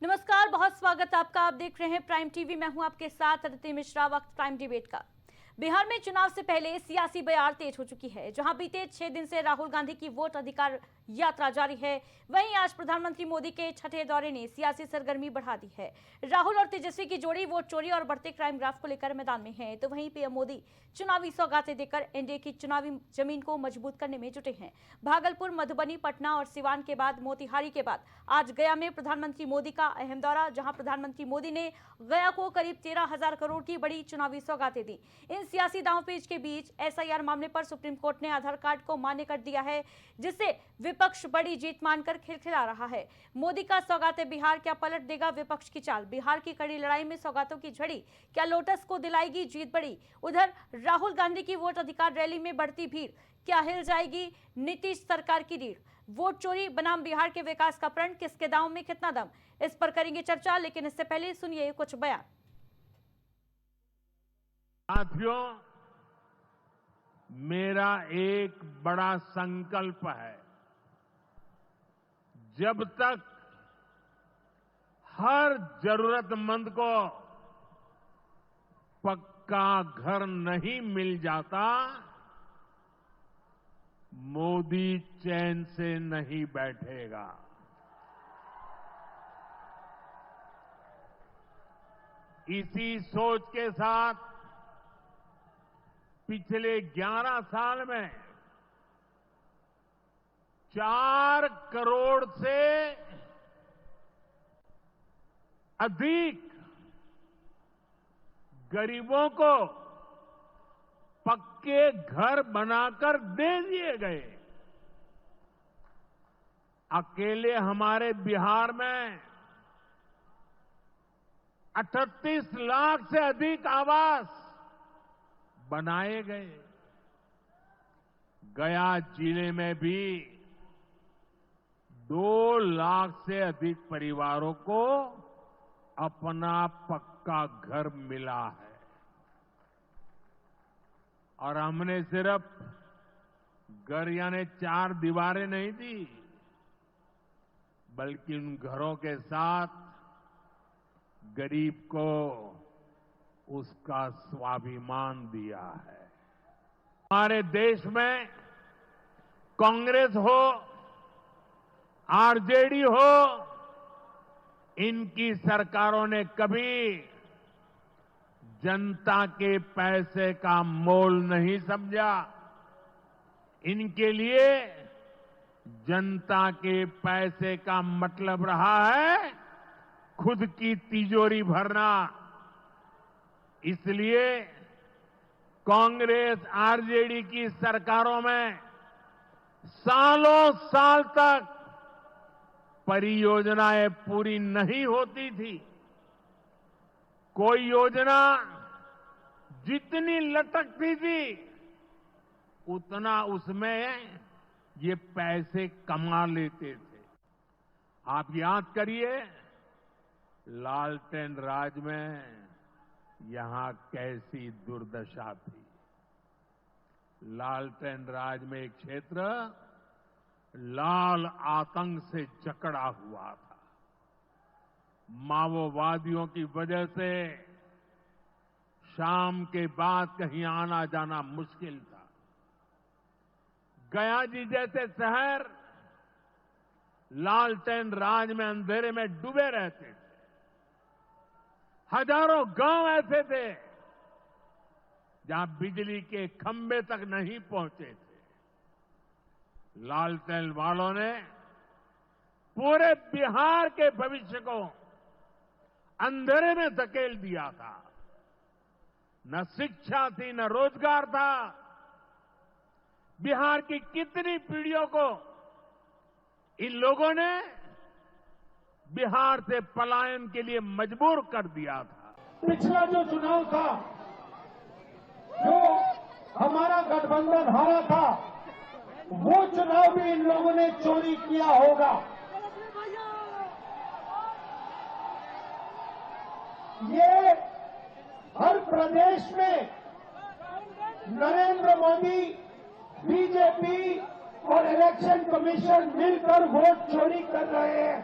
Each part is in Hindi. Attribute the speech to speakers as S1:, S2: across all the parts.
S1: नमस्कार, बहुत स्वागत आपका। आप देख रहे हैं प्राइम टीवी। मैं हूं आपके साथ अदिति मिश्रा। वक्त प्राइम डिबेट का। बिहार में चुनाव से पहले सियासी बयार तेज हो चुकी है। जहां बीते 6 दिन से राहुल गांधी की वोट अधिकार यात्रा जारी है, वहीं आज प्रधानमंत्री मोदी के छठे दौरे ने सियासी सरगर्मी बढ़ा दी है। राहुल और तेजस्वी की जोड़ी वोट चोरी और बढ़ते क्राइम ग्राफ को लेकर मैदान में है, तो वहीं पीएम मोदी चुनावी सौगातें देकर एनडीए की चुनावी जमीन को मजबूत करने में जुटे हैं। भागलपुर, मधुबनी, पटना और सिवान के बाद मोतिहारी के बाद आज गया में प्रधानमंत्री मोदी का अहम दौरा, जहां प्रधानमंत्री मोदी ने गया को करीब 13,000 करोड़ की बड़ी चुनावी सौगातें दी। इन सियासी दांवपेच के बीच एसआईआर मामले पर सुप्रीम कोर्ट ने आधार कार्ड को मान्य कर दिया है, जिससे विपक्ष बड़ी जीत मानकर खिलखिला रहा है। मोदी का सौगातें बिहार, क्या पलट देगा विपक्ष की चाल? बिहार की कड़ी लड़ाई में सौगातों की झड़ी, क्या लोटस को दिलाएगी जीत बड़ी? उधर राहुल गांधी की वोट अधिकार रैली में बढ़ती भीड़, क्या हिल जाएगी नीतीश सरकार की रीढ़? वोट चोरी बनाम बिहार के विकास का प्रण, किसके दांव में कितना दम? इस पर करेंगे चर्चा, लेकिन इससे पहले सुनिए कुछ बयान।
S2: साथियों, मेरा एक बड़ा संकल्प है। जब तक हर जरूरतमंद को पक्का घर नहीं मिल जाता, मोदी चैन से नहीं बैठेगा। इसी सोच के साथ पिछले 11 साल में 4 करोड़ से अधिक गरीबों को पक्के घर बनाकर दे दिए गए। अकेले हमारे बिहार में 38 लाख से अधिक आवास बनाए गए। गया जिले में भी 2 लाख से अधिक परिवारों को अपना पक्का घर मिला है। और हमने सिर्फ घर यानी 4 दीवारें नहीं दी, बल्कि उन घरों के साथ गरीब को उसका स्वाभिमान दिया है। हमारे देश में कांग्रेस हो, आरजेडी हो, इनकी सरकारों ने कभी जनता के पैसे का मोल नहीं समझा। इनके लिए जनता के पैसे का मतलब रहा है खुद की तिजोरी भरना। इसलिए कांग्रेस आरजेडी की सरकारों में सालों साल तक परियोजनाएं पूरी नहीं होती थी। कोई योजना जितनी लटकती थी, उतना उसमें ये पैसे कमा लेते थे। आप याद करिए, लालटेन राज में यहां कैसी दुर्दशा थी। लालटेन राज में एक क्षेत्र लाल आतंक से जकड़ा हुआ था। माओवादियों की वजह से शाम के बाद कहीं आना जाना मुश्किल था। गया जी जैसे शहर लालटेन राज में अंधेरे में डूबे रहते थे। हजारों गांव ऐसे थे जहां बिजली के खंभे तक नहीं पहुंचे थे। लालटेन वालों ने पूरे बिहार के भविष्य को अंधेरे में धकेल दिया था। न शिक्षा थी, न रोजगार था। बिहार की कितनी पीढ़ियों को इन लोगों ने बिहार से पलायन के लिए मजबूर कर दिया था।
S3: पिछला जो चुनाव था, जो हमारा गठबंधन हारा था, वो चुनाव भी इन लोगों ने चोरी किया होगा। ये हर प्रदेश में नरेंद्र मोदी, बीजेपी और इलेक्शन कमीशन मिलकर वोट चोरी कर रहे हैं।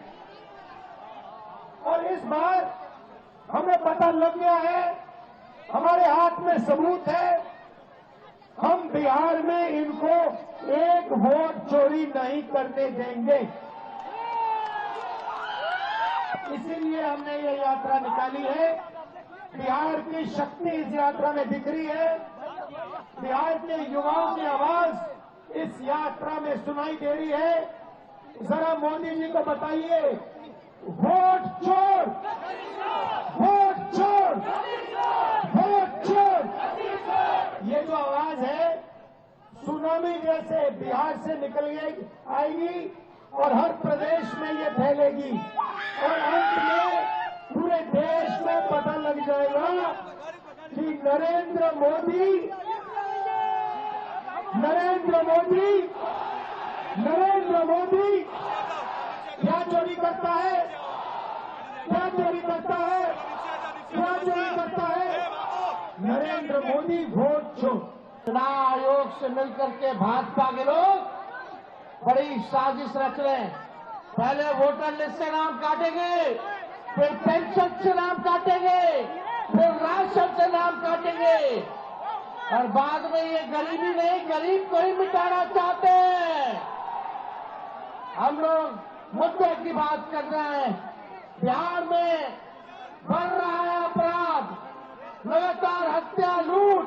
S3: बार हमें पता लग गया है, हमारे हाथ में सबूत है, हम बिहार में इनको एक वोट चोरी नहीं करने देंगे। इसीलिए हमने ये यात्रा निकाली है। बिहार की शक्ति इस यात्रा में दिख रही है। बिहार के युवाओं की आवाज इस यात्रा में सुनाई दे रही है। जरा मोदी जी को बताइए, वोट चोर, वोट चोर, वोट चोर। ये जो आवाज है सुनामी जैसे बिहार से निकल आएगी और हर प्रदेश में ये फैलेगी और अंत में पूरे देश में पता लग जाएगा कि नरेंद्र मोदी क्या चोरी करता है, क्या चोरी करता है, क्या चोरी करता है? नरेंद्र मोदी वोट चोर। चुनाव आयोग से मिलकर के भाजपा के लोग बड़ी साजिश रच रहे हैं। पहले वोटर लिस्ट से नाम काटेंगे, फिर पेंशन से नाम काटेंगे, फिर राशन से नाम काटेंगे और बाद में ये गरीबी नहीं, गरीब को ही मिटाना चाहते हैं। हम लोग मुद्दे की बात कर रहे हैं। बिहार में बढ़ रहा है अपराध, लगातार हत्या, लूट,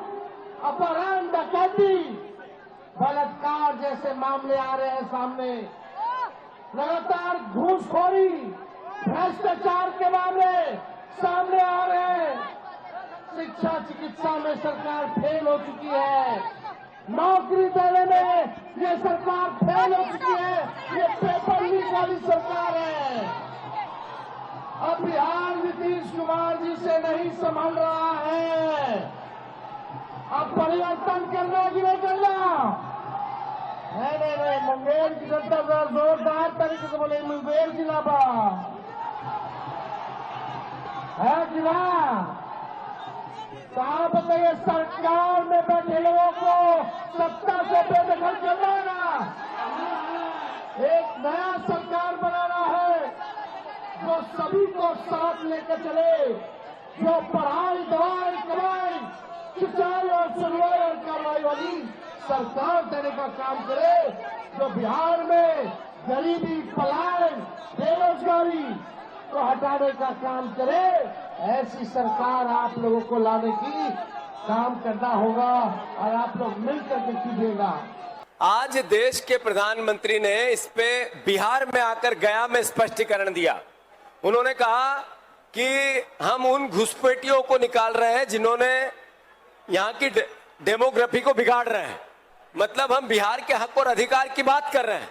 S3: अपहरण, डकैती, बलात्कार जैसे मामले आ रहे हैं सामने। लगातार घूसखोरी, भ्रष्टाचार के मामले सामने आ रहे हैं। शिक्षा चिकित्सा में सरकार फेल हो चुकी है। नौकरी देने में ये सरकार फेल हो चुकी है। ये पेपर लीक वाली सरकार है। अब बिहार नीतीश कुमार जी से नहीं संभल रहा है। अब परिवर्तन करना कि नहीं करना? नहीं, मुंगेर की जनता जोरदार तरीके से बोले, मुंगेर जिला बा है कि ना? आप बताइए, सरकार में बैठे लोगों को सत्ता से बेदखल करना है ना? एक नया सरकार बनाना है जो सभी को साथ लेकर चले, जो पढ़ाई, दवाई, कमाई, सिंचाई और सुनवाई और कार्रवाई वाली सरकार देने का काम करे, जो बिहार में गरीबी, पलायन, बेरोजगारी को हटाने का काम करे। ऐसी सरकार आप लोगों को लाने की काम करना होगा और आप लोग मिलकर के कीजिएगा।
S4: आज देश के प्रधानमंत्री ने इस पे बिहार में आकर गया में स्पष्टीकरण दिया। उन्होंने कहा कि हम उन घुसपैठियों को निकाल रहे हैं जिन्होंने यहाँ की डेमोग्राफी को बिगाड़ रहे हैं। मतलब हम बिहार के हक और अधिकार की बात कर रहे हैं।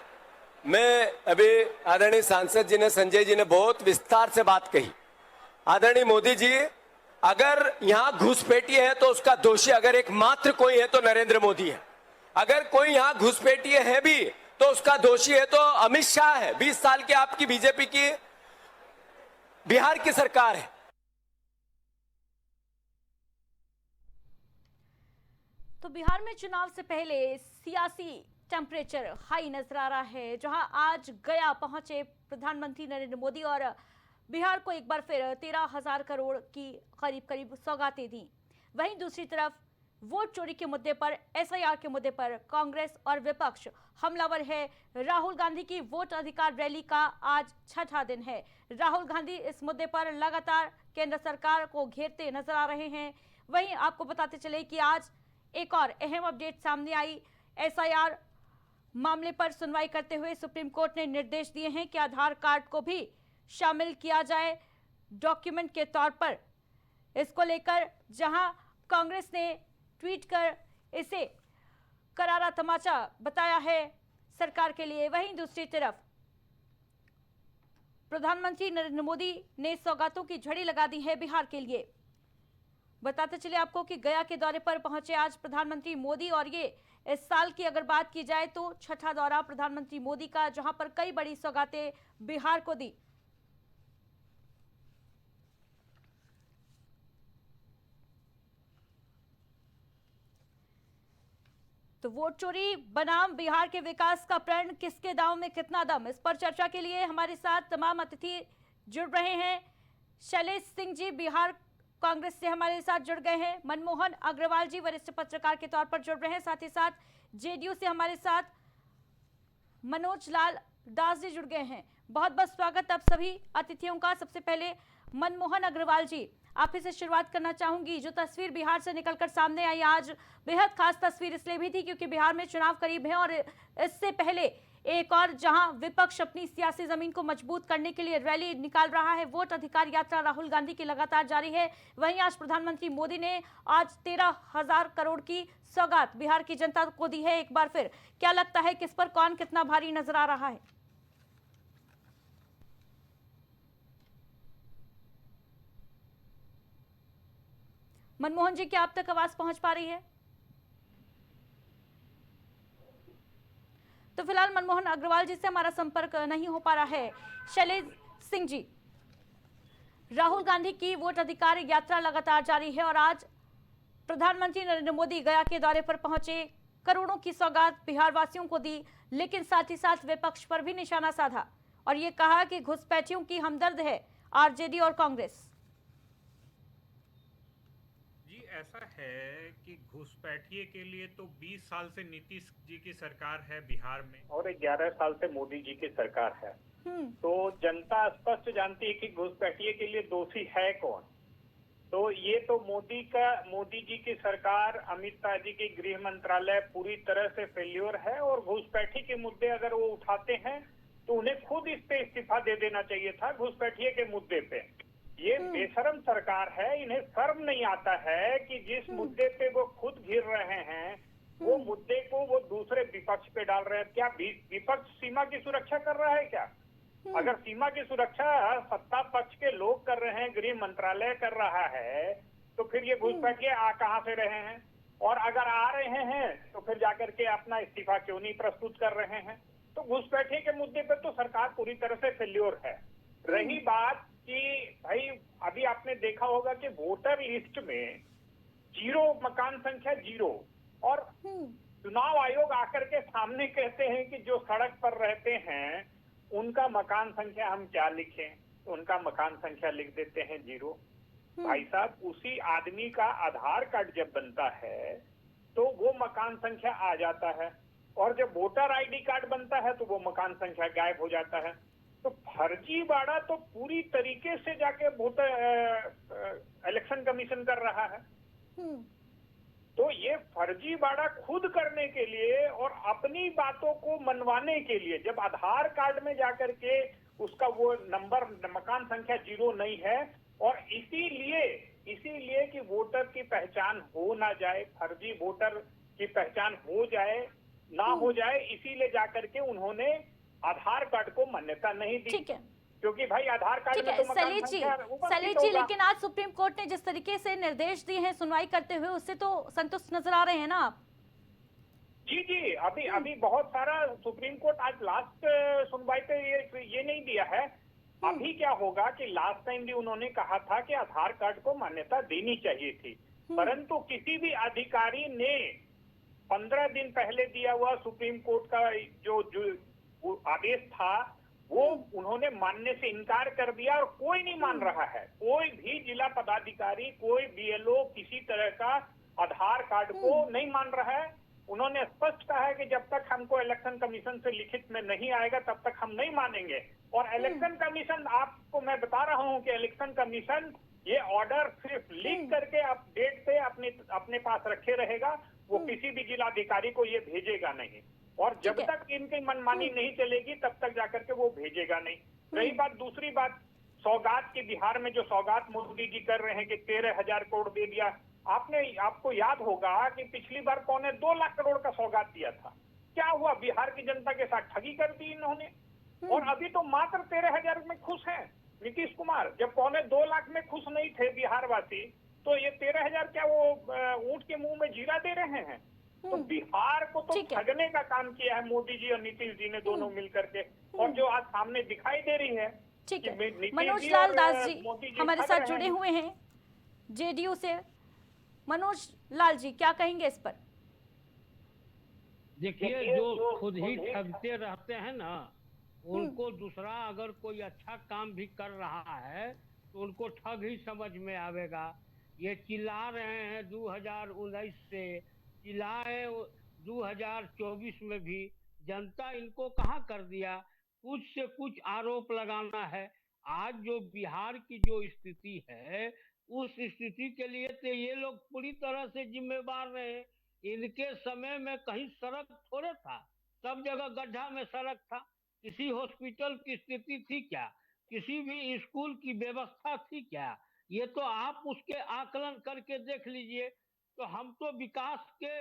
S4: मैं अभी आदरणीय सांसद जी ने, संजय जी ने बहुत विस्तार से बात कही। आदरणीय मोदी जी, अगर यहाँ घुसपैठी है तो उसका दोषी अगर एक मात्र कोई है तो नरेंद्र मोदी है। अगर कोई यहाँ घुसपैठी है भी तो उसका दोषी है तो अमित शाह है। 20 साल की आपकी बीजेपी की बिहार की सरकार है।
S1: तो बिहार में चुनाव से पहले सियासी टेम्परेचर हाई नजर आ रहा है, जहां आज गया पहुंचे प्रधानमंत्री नरेंद्र मोदी और बिहार को एक बार फिर 13,000 करोड़ की करीब सौगातें दी। वहीं दूसरी तरफ वोट चोरी के मुद्दे पर, एसआईआर के मुद्दे पर कांग्रेस और विपक्ष हमलावर है। राहुल गांधी की वोट अधिकार रैली का आज छठा दिन है। राहुल गांधी इस मुद्दे पर लगातार केंद्र सरकार को घेरते नजर आ रहे हैं। वहीं आपको बताते चले कि आज एक और अहम अपडेट सामने आई। एसआईआर मामले पर सुनवाई करते हुए सुप्रीम कोर्ट ने निर्देश दिए हैं कि आधार कार्ड को भी शामिल किया जाए डॉक्यूमेंट के तौर पर। इसको लेकर जहां कांग्रेस ने ट्वीट कर इसे करारा तमाचा बताया है सरकार के लिए, वहीं दूसरी तरफ प्रधानमंत्री नरेंद्र मोदी ने सौगातों की झड़ी लगा दी है बिहार के लिए। बताते चले आपको कि गया के दौरे पर पहुंचे आज प्रधानमंत्री मोदी और ये इस साल की अगर बात की जाए तो छठा दौरा प्रधानमंत्री मोदी का, जहां पर कई बड़ी सौगातें बिहार को दी। तो वोट चोरी बनाम बिहार के विकास का प्रण, किसके दांव में कितना दम, इस पर चर्चा के लिए हमारे साथ तमाम अतिथि जुड़ रहे हैं। शैलेश सिंह जी बिहार कांग्रेस से हमारे साथ जुड़ गए हैं। मनमोहन अग्रवाल जी वरिष्ठ पत्रकार के तौर पर जुड़ रहे हैं। साथ ही साथ जेडीयू से हमारे साथ मनोज लाल दास जी जुड़ गए हैं। बहुत बहुत स्वागत आप सभी अतिथियों का। सबसे पहले मनमोहन अग्रवाल जी, आप ही से शुरुआत करना चाहूंगी। जो तस्वीर बिहार से निकलकर सामने आई आज बेहद खास तस्वीर इसलिए भी थी क्योंकि बिहार में चुनाव करीब है और इससे पहले एक और जहां विपक्ष अपनी सियासी जमीन को मजबूत करने के लिए रैली निकाल रहा है, वोट अधिकार यात्रा राहुल गांधी की लगातार जारी है। वहीं आज प्रधानमंत्री मोदी ने आज 13,000 करोड़ की सौगात बिहार की जनता को दी है। एक बार फिर क्या लगता है किस पर कौन कितना भारी नजर आ रहा है? मनमोहन जी, क्या आप तक आवाज पहुंच पा रही है? तो फिलहाल मनमोहन अग्रवाल जी से हमारा संपर्क नहीं हो पा रहा है। शैलेश सिंह जी, राहुल गांधी की वोट अधिकार यात्रा लगातार जारी है और आज प्रधानमंत्री नरेंद्र मोदी गया के दौरे पर पहुंचे, करोड़ों की सौगात बिहार वासियों को दी, लेकिन साथ ही साथ विपक्ष पर भी निशाना साधा और ये कहा कि घुसपैठियों की हमदर्द है आरजेडी और कांग्रेस।
S5: ऐसा है कि घुसपैठिए के लिए तो 20 साल से नीतीश जी की सरकार है बिहार में
S6: और 11 साल से मोदी जी की सरकार है। तो जनता स्पष्ट जानती है कि घुसपैठिए के लिए दोषी है कौन। तो ये तो मोदी जी की सरकार, अमित शाह जी की गृह मंत्रालय पूरी तरह से फेल्योर है और घुसपैठी के मुद्दे अगर वो उठाते हैं तो उन्हें खुद इस पे इस्तीफा दे देना चाहिए था। घुसपैठिए के मुद्दे पे ये बेशरम सरकार है, इन्हें शर्म नहीं आता है कि जिस मुद्दे पे वो खुद घिर रहे हैं वो मुद्दे को वो दूसरे विपक्ष पे डाल रहे हैं। क्या विपक्ष सीमा की सुरक्षा कर रहा है क्या? अगर सीमा की सुरक्षा सत्ता पक्ष के लोग कर रहे हैं, गृह मंत्रालय कर रहा है, तो फिर ये घुसपैठिए आ कहां से रहे हैं? और अगर आ रहे हैं तो फिर जाकर के अपना इस्तीफा क्यों नहीं प्रस्तुत कर रहे हैं? तो घुसपैठिए के मुद्दे पे तो सरकार पूरी तरह से फेल्योर है। रही बात कि भाई अभी आपने देखा होगा कि वोटर लिस्ट में 0 मकान संख्या 0 और चुनाव आयोग आकर के सामने कहते हैं कि जो सड़क पर रहते हैं उनका मकान संख्या हम क्या लिखें, तो उनका मकान संख्या लिख देते हैं 0। भाई साहब, उसी आदमी का आधार कार्ड जब बनता है तो वो मकान संख्या आ जाता है और जब वोटर आईडी कार्ड बनता है तो वो मकान संख्या गायब हो जाता है। तो फर्जीवाड़ा तो पूरी तरीके से जाके वोटर इलेक्शन कमीशन कर रहा है। तो ये फर्जीवाड़ा खुद करने के लिए और अपनी बातों को मनवाने के लिए जब आधार कार्ड में जाकर के उसका वो नंबर मकान संख्या 0 नहीं है और इसीलिए कि वोटर की पहचान हो ना जाए, फर्जी वोटर की पहचान हो जाए ना हो जाए, इसीलिए जाकर के उन्होंने आधार कार्ड को मान्यता नहीं दी।
S1: ठीक है,
S6: क्योंकि भाई आधार कार्ड
S1: ठीक
S6: में
S1: है।
S6: तो मकान
S1: सलीज
S6: संख्या
S1: जी, लेकिन आज सुप्रीम कोर्ट ने जिस तरीके से निर्देश दिए हैं सुनवाई करते हुए, उससे तो संतुष्ट नजर आ रहे हैं ना आप?
S6: जी, अभी बहुत सारा सुप्रीम कोर्ट आज लास्ट सुनवाई पे ये नहीं दिया है। अभी क्या होगा कि लास्ट टाइम भी उन्होंने कहा था कि आधार कार्ड को मान्यता देनी चाहिए थी, परंतु किसी भी अधिकारी ने 15 दिन पहले दिया हुआ सुप्रीम कोर्ट का जो आदेश था वो उन्होंने मानने से इनकार कर दिया और कोई नहीं मान रहा है। कोई भी जिला पदाधिकारी, कोई बीएलओ किसी तरह का आधार कार्ड को नहीं मान रहा है। उन्होंने स्पष्ट कहा है कि जब तक हमको इलेक्शन कमीशन से लिखित में नहीं आएगा तब तक हम नहीं मानेंगे। और इलेक्शन कमीशन, आपको मैं बता रहा हूं कि इलेक्शन कमीशन ये ऑर्डर सिर्फ लिख करके अपडेट पे अपने पास रखे रहेगा, वो किसी भी जिलाधिकारी को ये भेजेगा नहीं। और जब तक इनकी मनमानी नहीं चलेगी तब तक जाकर के वो भेजेगा नहीं। रही बात, दूसरी बात सौगात की, बिहार में जो सौगात मोदी जी कर रहे हैं कि 13,000 करोड़ दे दिया, आपको याद होगा कि पिछली बार 2.25 लाख करोड़ का सौगात दिया था। क्या हुआ? बिहार की जनता के साथ ठगी कर दी इन्होंने। और अभी तो मात्र 13,000 में खुश हैं नीतीश कुमार। जब 2.25 लाख में खुश नहीं थे बिहार वासी, तो ये 13,000 क्या वो ऊंट के मुंह में जीरा दे रहे हैं? तो बिहार को तो ठगने का काम किया है मोदी जी और नीतीश जी ने दोनों मिलकर के। और जो आज सामने दिखाई दे रही है,
S1: ठीक है। मनोज लाल दास जी हमारे साथ जुड़े हुए हैं जेडीयू से। मनोज लाल जी, क्या कहेंगे इस पर?
S7: देखिए, जो खुद ही ठगते रहते हैं ना, उनको दूसरा अगर कोई अच्छा काम भी कर रहा है तो उनको ठग ही समझ में आवेगा। ये चिल्ला रहे हैं 2019 से, चिल्लाए 2024 में भी, जनता इनको कहाँ कर दिया। कुछ से कुछ आरोप लगाना है। आज जो बिहार की जो स्थिति है, उस स्थिति के लिए तो ये लोग पूरी तरह से जिम्मेवार रहे। इनके समय में कहीं सड़क थोड़े था, सब जगह गड्ढा में सड़क था। किसी हॉस्पिटल की स्थिति थी क्या, किसी भी स्कूल की व्यवस्था थी क्या? ये तो आप उसके आकलन करके देख लीजिए। तो हम तो विकास के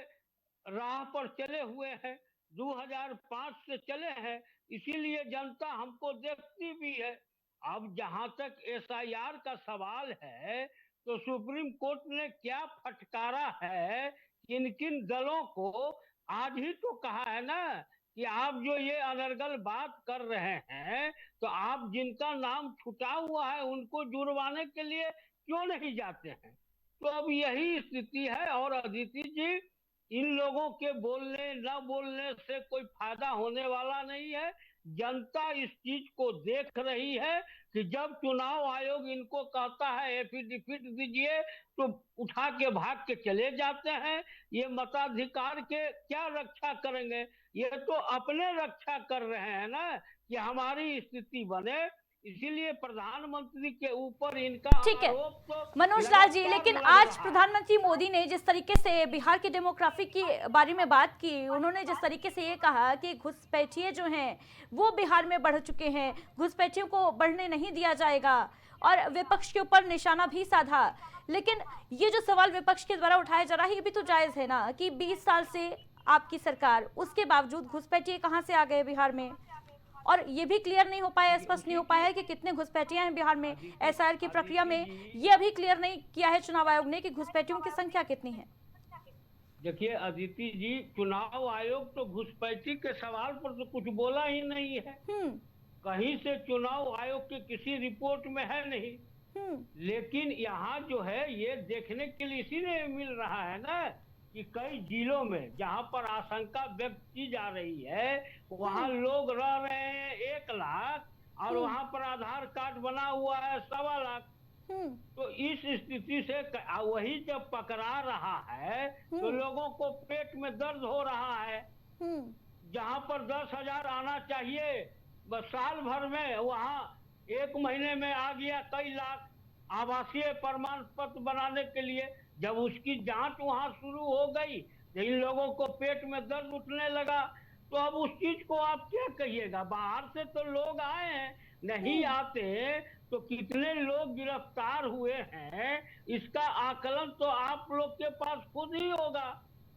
S7: राह पर चले हुए हैं, 2005 से चले हैं, इसीलिए जनता हमको देखती भी है। अब जहां तक एसआईआर का सवाल है, तो सुप्रीम कोर्ट ने क्या फटकारा है, किन किन दलों को। आज ही तो कहा है ना कि आप जो ये अनर्गल बात कर रहे हैं, तो आप जिनका नाम छुटा हुआ है उनको जुड़वाने के लिए क्यों नहीं जाते हैं। तो अब यही स्थिति है। और अदिति जी, इन लोगों के बोलने न बोलने से कोई फायदा होने वाला नहीं है। जनता इस चीज को देख रही है कि जब चुनाव आयोग इनको कहता है एफिडेविट दीजिए, तो उठा के भाग के चले जाते हैं। ये मताधिकार के क्या रक्षा करेंगे, ये तो अपने रक्षा कर रहे हैं ना कि हमारी स्थिति बने। इसीलिए प्रधानमंत्री के ऊपर इनका
S1: ठीक है
S7: आरोप तो
S1: मनोज लाल जी,
S7: लगातार
S1: लेकिन
S7: लग
S1: आज
S7: रहा है।
S1: प्रधानमंत्री मोदी ने जिस तरीके से बिहार की डेमोग्राफी के बारे में बात की, उन्होंने जिस तरीके से ये कहा कि घुसपैठिए जो हैं वो बिहार में बढ़ चुके हैं, घुसपैठियों को बढ़ने नहीं दिया जाएगा, और विपक्ष के ऊपर निशाना भी साधा। लेकिन ये जो सवाल विपक्ष के द्वारा उठाया जा रहा है, ये भी तो जायज है ना कि 20 साल से आपकी सरकार, उसके बावजूद घुसपैठिए कहाँ से आ गए बिहार में। और ये भी क्लियर नहीं हो पाया, स्पष्ट नहीं हो पाया है कि कितने घुसपैठियां हैं बिहार में। एसआईआर की प्रक्रिया में ये अभी क्लियर नहीं किया है चुनाव आयोग ने कि घुसपैठियों की संख्या कितनी है।
S7: देखिए अदिति जी, चुनाव आयोग तो घुसपैठी के सवाल पर तो कुछ बोला ही नहीं है। कहीं से चुनाव आयोग के किसी रिपोर्ट में है नहीं। लेकिन यहाँ जो है ये देखने के लिए इसीलिए मिल रहा है ना कि कई जिलों में जहाँ पर आशंका व्यक्त की जा रही है, वहाँ लोग रह रहे हैं 1 लाख, और वहाँ पर आधार कार्ड बना हुआ है 1.25 लाख। तो इस स्थिति से वही जब पकड़ा रहा है तो लोगों को पेट में दर्द हो रहा है। जहाँ पर 10,000 आना चाहिए बस साल भर में, वहाँ 1 महीने में आ गया कई लाख आवासीय प्रमाण पत्र बनाने के लिए। जब उसकी जांच वहां शुरू हो गई तो इन लोगों को पेट में दर्द उठने लगा। तो अब उस चीज को आप क्या कहिएगा। बाहर से तो लोग आए हैं, नहीं आते तो कितने लोग गिरफ्तार हुए हैं, इसका आकलन तो आप लोग के पास खुद ही होगा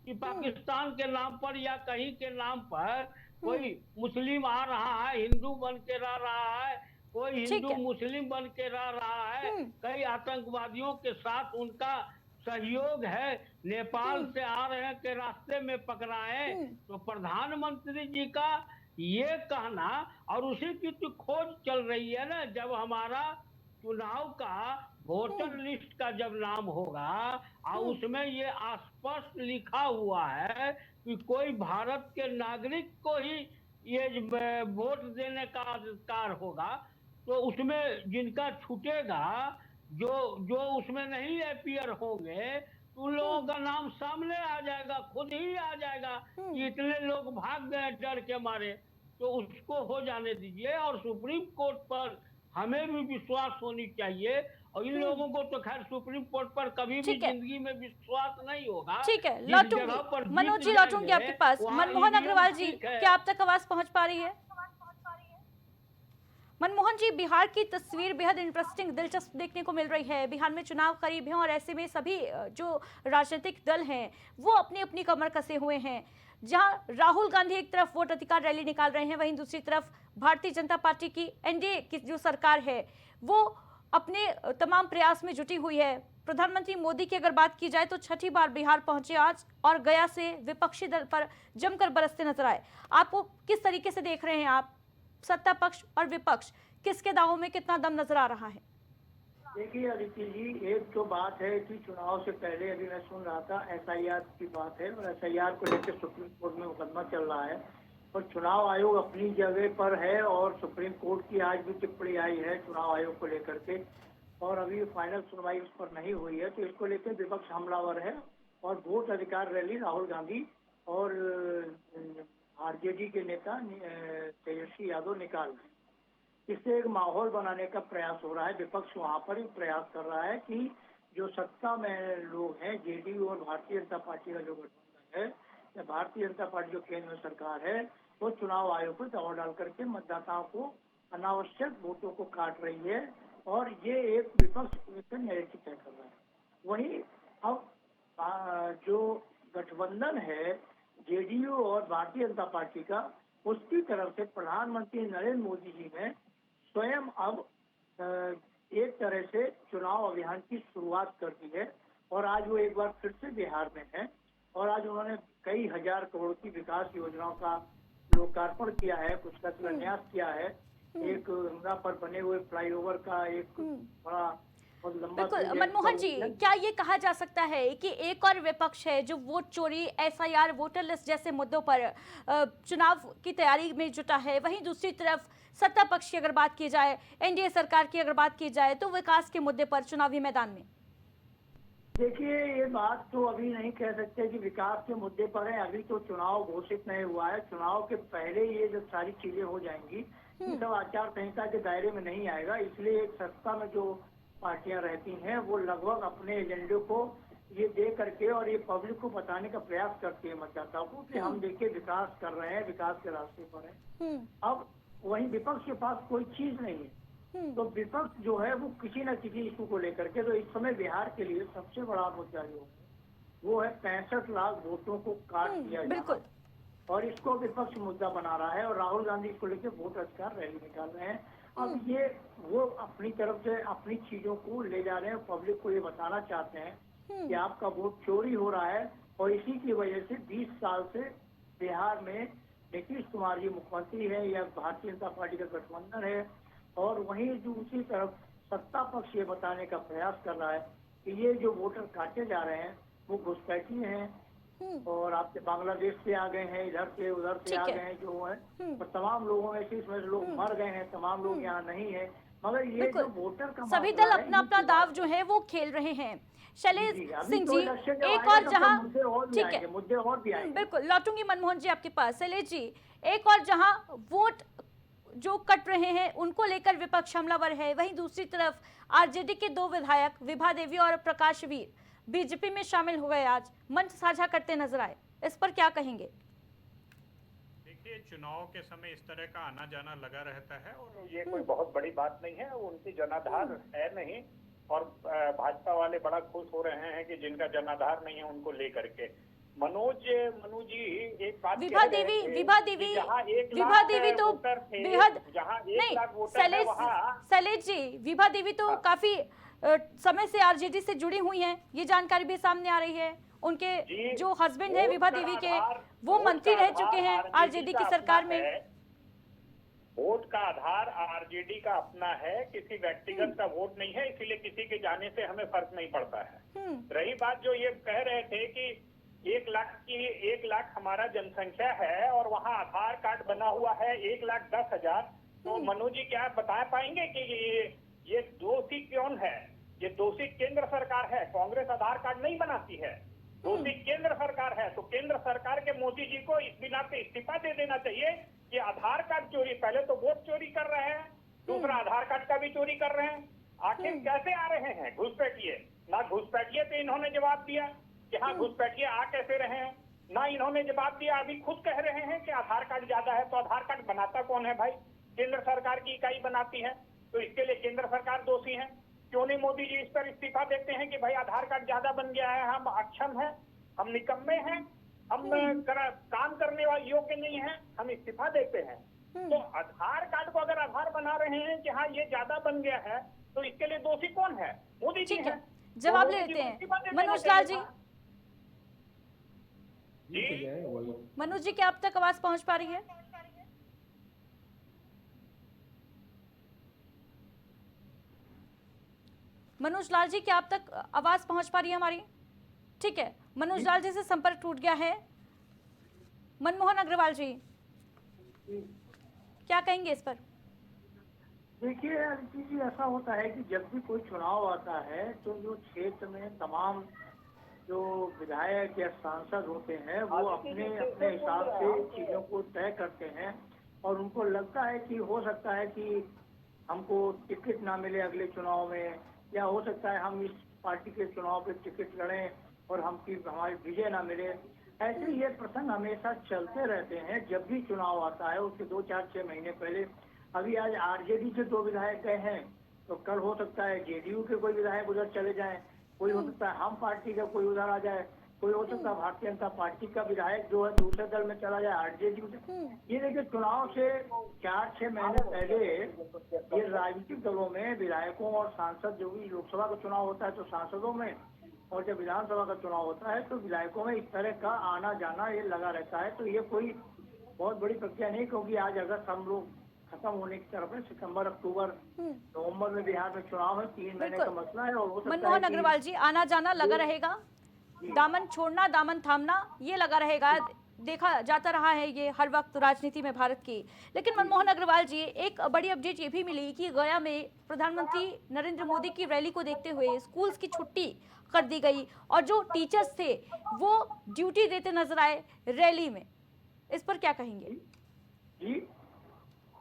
S7: कि पाकिस्तान के नाम पर या कहीं के नाम पर कोई मुस्लिम आ रहा है, हिंदू बन के रह रहा है, कोई हिंदू मुस्लिम बन के रह रहा है, कई आतंकवादियों के साथ उनका सहयोग है, नेपाल से आ रहे हैं के रास्ते में पकड़ाए। तो प्रधानमंत्री जी का ये कहना, और उसी की तो खोज चल रही है ना, जब हमारा चुनाव का वोटर लिस्ट का जब नाम होगा और उसमें ये स्पष्ट लिखा हुआ है कि कोई भारत के नागरिक को ही ये वोट देने का अधिकार होगा, तो उसमें जिनका छूटेगा, जो उसमें नहीं अपीयर होंगे, उन लोगों का नाम सामने आ जाएगा, खुद ही आ जाएगा कि इतने लोग भाग गए डर के मारे। तो उसको हो जाने दीजिए, और सुप्रीम कोर्ट पर हमें भी विश्वास होनी चाहिए। और इन लोगों को तो खैर सुप्रीम कोर्ट पर कभी भी जिंदगी में विश्वास नहीं होगा।
S1: ठीक है, लौटूंगी मनोज जी, लौटूंगी आपके पास। मनमोहन अग्रवाल जी, क्या आप तक आवाज पहुंच पा रही है? मनमोहन जी, बिहार की तस्वीर बेहद इंटरेस्टिंग, दिलचस्प देखने को मिल रही है। बिहार में चुनाव करीब हैं और ऐसे में सभी जो राजनीतिक दल हैं वो अपनी अपनी कमर कसे हुए हैं। जहां राहुल गांधी एक तरफ वोट अधिकार रैली निकाल रहे हैं, वहीं दूसरी तरफ भारतीय जनता पार्टी की एनडीए की जो सरकार है वो अपने तमाम प्रयास में जुटी हुई है। प्रधानमंत्री मोदी की अगर बात की जाए तो 6ठी बार बिहार पहुंचे आज, और गया से विपक्षी दल पर जमकर बरसते नजर आए। आपको किस तरीके से देख रहे हैं आप, सत्ता पक्ष और विपक्ष किसके दावों में कितना दम नजर आ रहा है?
S3: देखिए अदिति जी, एक तो बात है कि चुनाव से पहले अभी मैं सुन रहा था एसआईआर की बात है, और एसआईआर को लेकर सुप्रीम कोर्ट में मुकदमा चल रहा है, और चुनाव आयोग अपनी जगह पर है, और सुप्रीम कोर्ट की आज भी टिप्पणी आई है चुनाव आयोग को लेकर के। और अभी फाइनल सुनवाई उस पर नहीं हुई है, तो इसको लेकर विपक्ष हमलावर है और वोट अधिकार रैली राहुल गांधी और आरजेडी के नेता तेजस्वी यादव निकाल रहे हैं। इससे एक माहौल बनाने का प्रयास हो रहा है। विपक्ष वहां पर ही प्रयास कर रहा है कि जो सत्ता में लोग हैं, जेडीयू और भारतीय जनता पार्टी का जो गठबंधन है या भारतीय जनता पार्टी जो केंद्र में सरकार है, वो चुनाव आयोग पर दबाव डाल करके मतदाताओं को अनावश्यक वोटों को काट रही है और ये एक विपक्ष नैरेटिव तय कर रहा है। वहीं अब जो गठबंधन है जेडीयू और भारतीय जनता पार्टी का, उसकी तरफ से प्रधानमंत्री नरेंद्र मोदी जी ने स्वयं अब एक तरह से चुनाव अभियान की शुरुआत कर दी है और आज वो एक बार फिर से बिहार में है और आज उन्होंने कई हजार करोड़ की विकास योजनाओं का लोकार्पण किया है, कुछ का शिलान्यास किया है। एक गंगा पर बने हुए फ्लाईओवर का एक बड़ा और लंबा।
S1: बिल्कुल मनमोहन जी, क्या ये कहा जा सकता है कि एक और विपक्ष है जो वोट चोरी, एसआईआर, वोटर लिस्ट जैसे मुद्दों पर चुनाव की तैयारी में जुटा है, वहीं दूसरी तरफ सत्ता पक्ष की अगर बात की जाए, एनडीए सरकार की अगर बात की जाए, तो विकास के मुद्दे पर चुनावी मैदान में?
S3: देखिए, ये बात तो अभी नहीं कह सकते कि विकास के मुद्दे पर है। अभी तो चुनाव घोषित नहीं हुआ है। चुनाव के पहले ये जब सारी चीजें हो जाएंगी, ये सब आचार संहिता के दायरे में नहीं आएगा। इसलिए एक सत्ता में जो पार्टियां रहती हैं वो लगभग अपने एजेंडे को ये दे करके और ये पब्लिक को बताने का प्रयास करती है मतदाताओं को कि हम देखिए विकास कर रहे हैं, विकास के रास्ते पर है। अब वहीं विपक्ष के पास कोई चीज नहीं है, तो विपक्ष जो है वो किसी न किसी इशू को लेकर के, तो इस समय बिहार के लिए सबसे बड़ा मुद्दा जो है वो है 65 लाख वोटों को काट दिया जाना, और इसको विपक्ष मुद्दा बना रहा है और राहुल गांधी इसको लेकर वोट अधिकार रैली निकाल रहे हैं। अब ये वो अपनी तरफ से अपनी चीजों को ले जा रहे हैं, पब्लिक को ये बताना चाहते हैं कि आपका वोट चोरी हो रहा है और इसी की वजह से 20 साल से बिहार में नीतीश कुमार जी मुख्यमंत्री है या भारतीय जनता पार्टी का गठबंधन है, और वहीं दूसरी तरफ सत्ता पक्ष ये बताने का प्रयास कर रहा है कि ये जो वोटर काटे जा रहे हैं वो घुसपैठी हैं और आपके बांग्लादेश से आ गए हैं, इधर से उधर से आ गए हैं जो है, और तमाम लोगों में से इसमें लोग मर गए हैं, तमाम लोग यहाँ नहीं है। मगर ये जो वोटर का
S1: सभी दल अपना अपना दाव जो है वो खेल रहे हैं। शैलेश सिंह जी, एक और जहां ठीक है,
S3: मुद्दे और भी आएंगे।
S1: बिल्कुल लौटूंगी मनमोहन जी आपके पास। शैलेश जी, एक और जहां वोट जो कट रहे हैं उनको लेकर विपक्ष हमलावर है, वहीं दूसरी तरफ आरजेडी के 2 विधायक विभा देवी और प्रकाश वीर बीजेपी में शामिल हो गए, आज मंच साझा करते नजर आए, इस पर क्या कहेंगे?
S5: देखिए, चुनाव के समय इस तरह का आना जाना लगा रहता है और
S6: ये कोई बहुत बड़ी बात नहीं है, उनकी जनाधार है नहीं, और भाजपा वाले बड़ा खुश हो रहे हैं कि जिनका जनाधार नहीं है उनको लेकर के। मनु जी एक बात,
S1: विभा देवी तो बेहद नहीं, शैलेश जी, विभा देवी तो काफी समय से आरजेडी से जुड़ी हुई हैं, ये जानकारी भी सामने आ रही है। उनके जो हस्बैंड है विभा देवी के, वो मंत्री रह चुके हैं आरजेडी की सरकार में।
S6: वोट का आधार आरजेडी का अपना है, किसी व्यक्तिगत का वोट नहीं है, इसीलिए किसी के जाने से हमें फर्क नहीं पड़ता है। रही बात जो ये कह रहे थे कि 1 लाख हमारा जनसंख्या है और वहाँ आधार कार्ड बना हुआ है 1,10,000, तो मनोज जी क्या बता पाएंगे कि ये दोषी कौन है? ये दोषी केंद्र सरकार है, कांग्रेस आधार कार्ड नहीं बनाती है। दोषी केंद्र सरकार है, तो केंद्र सरकार के मोदी जी को इस बिना पे इस्तीफा दे देना चाहिए कि आधार कार्ड चोरी, पहले तो वोट चोरी कर रहे हैं, दूसरा आधार कार्ड का भी चोरी कर रहे हैं। आखिर कैसे आ रहे हैं घुसपैठिए? ना घुसपैठिए पे इन्होंने जवाब दिया कि हाँ घुसपैठिए आ कैसे रहे हैं, ना इन्होंने जवाब दिया। अभी खुद कह रहे हैं कि आधार कार्ड ज्यादा है, तो आधार कार्ड बनाता कौन है भाई? केंद्र सरकार की इकाई बनाती है, तो इसके लिए केंद्र सरकार दोषी है। क्यों नहीं मोदी जी इस पर इस्तीफा देते हैं कि भाई आधार कार्ड ज्यादा बन गया है, हम अक्षम हैं, हम निकम्मे हैं, हम काम करने वाले योग्य नहीं है, हम इस्तीफा देते हैं। तो आधार कार्ड को अगर आधार बना रहे हैं कि हाँ ये ज्यादा बन गया है, तो इसके लिए दोषी कौन है? मोदी जी है।
S1: जवाब ले लेते हैं मनोज लाल जी। मनोज जी, क्या आप तक आवाज पहुंच पा रही है? मनोज लाल जी, क्या आप तक आवाज पहुंच पा रही है हमारी? ठीक है, मनोज लाल जी से संपर्क टूट गया है। मनमोहन अग्रवाल जी, क्या कहेंगे इस पर?
S3: देखिए आदित्य जी, ऐसा होता है कि जब भी कोई चुनाव आता है तो जो क्षेत्र में तमाम जो विधायक या सांसद होते हैं वो अपने अपने हिसाब से चीजों को तय करते हैं और उनको लगता है कि हो सकता है कि हमको टिकट ना मिले अगले चुनाव में, या हो सकता है हम इस पार्टी के चुनाव पे टिकट लड़ें और हमारी विजय ना मिले। ऐसे ये प्रसंग हमेशा चलते रहते हैं जब भी चुनाव आता है। उसके 2-4-6 महीने पहले अभी आज आरजेडी के 2 विधायक गए हैं, तो कल हो सकता है जेडीयू के कोई विधायक उधर चले जाएं, कोई हो सकता है हम पार्टी का कोई उधर आ जाए, कोई हो सकता है भारतीय जनता पार्टी का विधायक जो है दूसरे दल में चला जाए आरजेडी से। ये देखिए चुनाव से 4-6 महीने पहले ये राजनीतिक दलों में विधायकों और सांसद, जो भी लोकसभा का चुनाव होता है तो सांसदों में, और जब विधानसभा का चुनाव होता है तो विधायकों में इस तरह का आना जाना ये लगा रहता है। तो ये कोई बहुत बड़ी प्रक्रिया नहीं, क्योंकि आज अगस्त हम लोग खत्म होने की तरफ है। सितंबर, अक्टूबर, नवंबर में बिहार में चुनाव है, 3 महीने का मसला है। और हो सकता है
S1: मनमोहन
S3: कि
S1: अग्रवाल जी, आना जाना लगा रहेगा, दामन छोड़ना दामन थामना ये लगा रहेगा, देखा जाता रहा है ये हर वक्त राजनीति में भारत की। लेकिन मनमोहन अग्रवाल जी, एक बड़ी अपडेट ये भी मिली कि गया में प्रधानमंत्री नरेंद्र मोदी की रैली को देखते हुए स्कूल्स की छुट्टी कर दी गई और जो टीचर्स थे वो ड्यूटी देते नजर आए रैली में। इस पर क्या कहेंगे?
S3: जी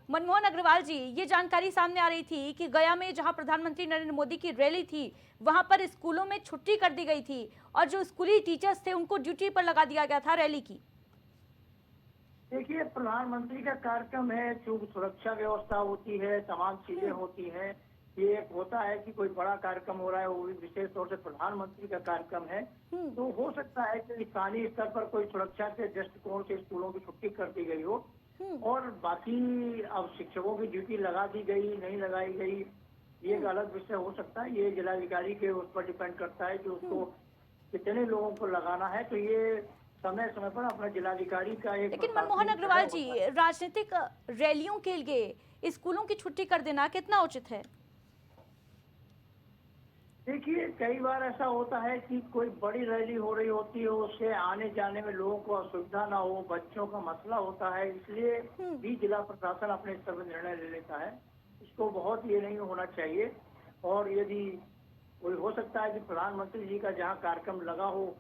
S1: मनमोहन अग्रवाल जी, ये जानकारी सामने आ रही थी कि गया में जहां प्रधानमंत्री नरेंद्र मोदी की रैली थी वहां पर स्कूलों में छुट्टी कर दी गई थी और जो स्कूली टीचर्स थे उनको ड्यूटी पर लगा दिया गया था रैली की।
S3: देखिए, प्रधानमंत्री का कार्यक्रम है, चूंकि सुरक्षा व्यवस्था होती है, तमाम चीजें होती हैं। ये एक होता है कि कोई बड़ा कार्यक्रम हो रहा है, वो भी विशेष तौर से प्रधानमंत्री का कार्यक्रम है, तो हो सकता है कि स्थानीय स्तर पर कोई सुरक्षा के दृष्टिकोण से स्कूलों की छुट्टी कर दी गई हो। और बाकी अब शिक्षकों की ड्यूटी लगा दी गई नहीं लगाई गई, ये एक अलग विषय हो सकता है। ये जिलाधिकारी के उस पर डिपेंड करता है कि उसको कितने लोगों को लगाना है। तो ये समय समय पर अपना जिलाधिकारी का एक।
S1: लेकिन मनमोहन अग्रवाल जी, राजनीतिक रैलियों के लिए स्कूलों की छुट्टी कर देना कितना उचित है?
S3: देखिए, कई बार ऐसा होता है कि कोई बड़ी रैली हो रही होती है, उससे आने जाने में लोगों को असुविधा ना हो, बच्चों का मसला होता है, इसलिए भी जिला प्रशासन अपने स्तर पर निर्णय ले लेता है। इसको बहुत ये नहीं होना चाहिए। और यदि कोई हो सकता है कि प्रधानमंत्री जी का जहाँ कार्यक्रम लगा हो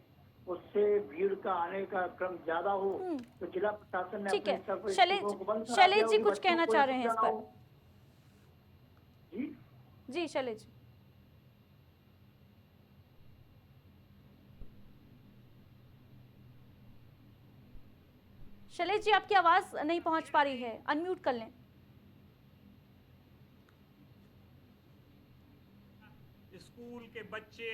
S3: उससे भीड़ का आने का क्रम ज्यादा हो, तो जिला प्रशासन ने अपने स्तर पर स्कूलों को बंद करा दिया
S1: शैलेश जी
S3: हो कि
S1: कुछ कहना
S3: बच्चों को
S1: चाह रहे हैं इस
S3: जाना
S1: पर?
S3: हो।
S1: जी शैलेश जी। शैलेश जी, आपकी आवाज नहीं पहुंच पा रही है, अनम्यूट कर लें।
S5: स्कूल के बच्चे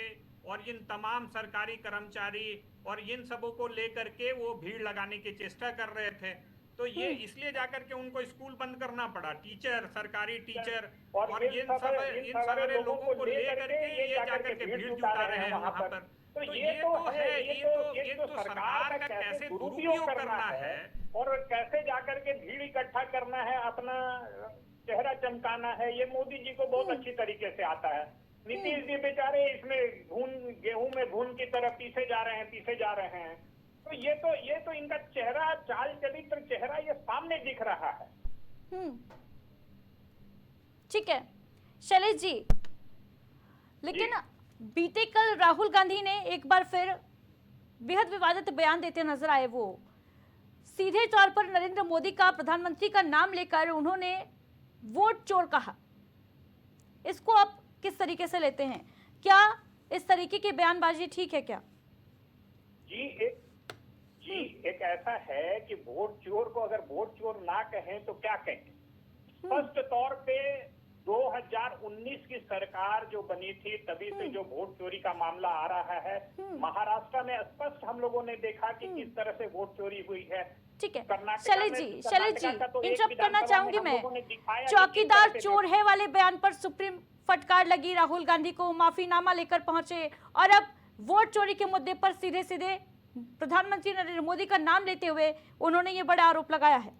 S5: और इन तमाम सरकारी कर्मचारी और इन सबों को लेकर के वो भीड़ लगाने की चेष्टा कर रहे थे, तो ये इसलिए जाकर के उनको स्कूल बंद करना पड़ा। टीचर, सरकारी टीचर और इन सारे लोगों को लेकर के ये जाकर के भीड़ जुटा रहे हैं वहां पर। तो ये तो सरकार का कैसे दुरुपयोग करना है
S6: और कैसे जाकर के भीड़ इकट्ठा करना है, अपना चेहरा चमकाना है, ये मोदी जी को बहुत अच्छी तरीके से आता है। नीतीश जी बेचारे इसमें गेहूं में घुन की तरह पीछे जा रहे हैं। तो ये तो इनका चेहरा, चाल चरित्र, चेहरा ये सामने दिख रहा है।
S1: ठीक है शैलेश जी, लेकिन बीते कल राहुल गांधी ने एक बार फिर बेहद विवादित बयान देते नजर आए। वो सीधे तौर पर नरेंद्र मोदी का, प्रधानमंत्री का नाम लेकर उन्होंने वोट चोर कहा। इसको आप किस तरीके से लेते हैं? क्या इस तरीके की बयानबाजी ठीक है क्या?
S6: एक ऐसा है कि वोट चोर को अगर वोट चोर ना कहें तो क्या कहें। स्पष्ट तौर पे 2019 की सरकार जो बनी थी तभी से जो वोट चोरी का मामला आ रहा है, महाराष्ट्र में स्पष्ट हम लोगों ने देखा कि किस तरह से वोट चोरी हुई है।
S1: ठीक है शैलेश जी, इंटरप्ट करना चाहूंगी मैं। चौकीदार चोर है वाले बयान पर सुप्रीम फटकार लगी, राहुल गांधी को माफीनामा लेकर पहुंचे और अब वोट चोरी के मुद्दे पर सीधे सीधे प्रधानमंत्री नरेंद्र मोदी का नाम लेते हुए उन्होंने ये बड़ा आरोप लगाया है।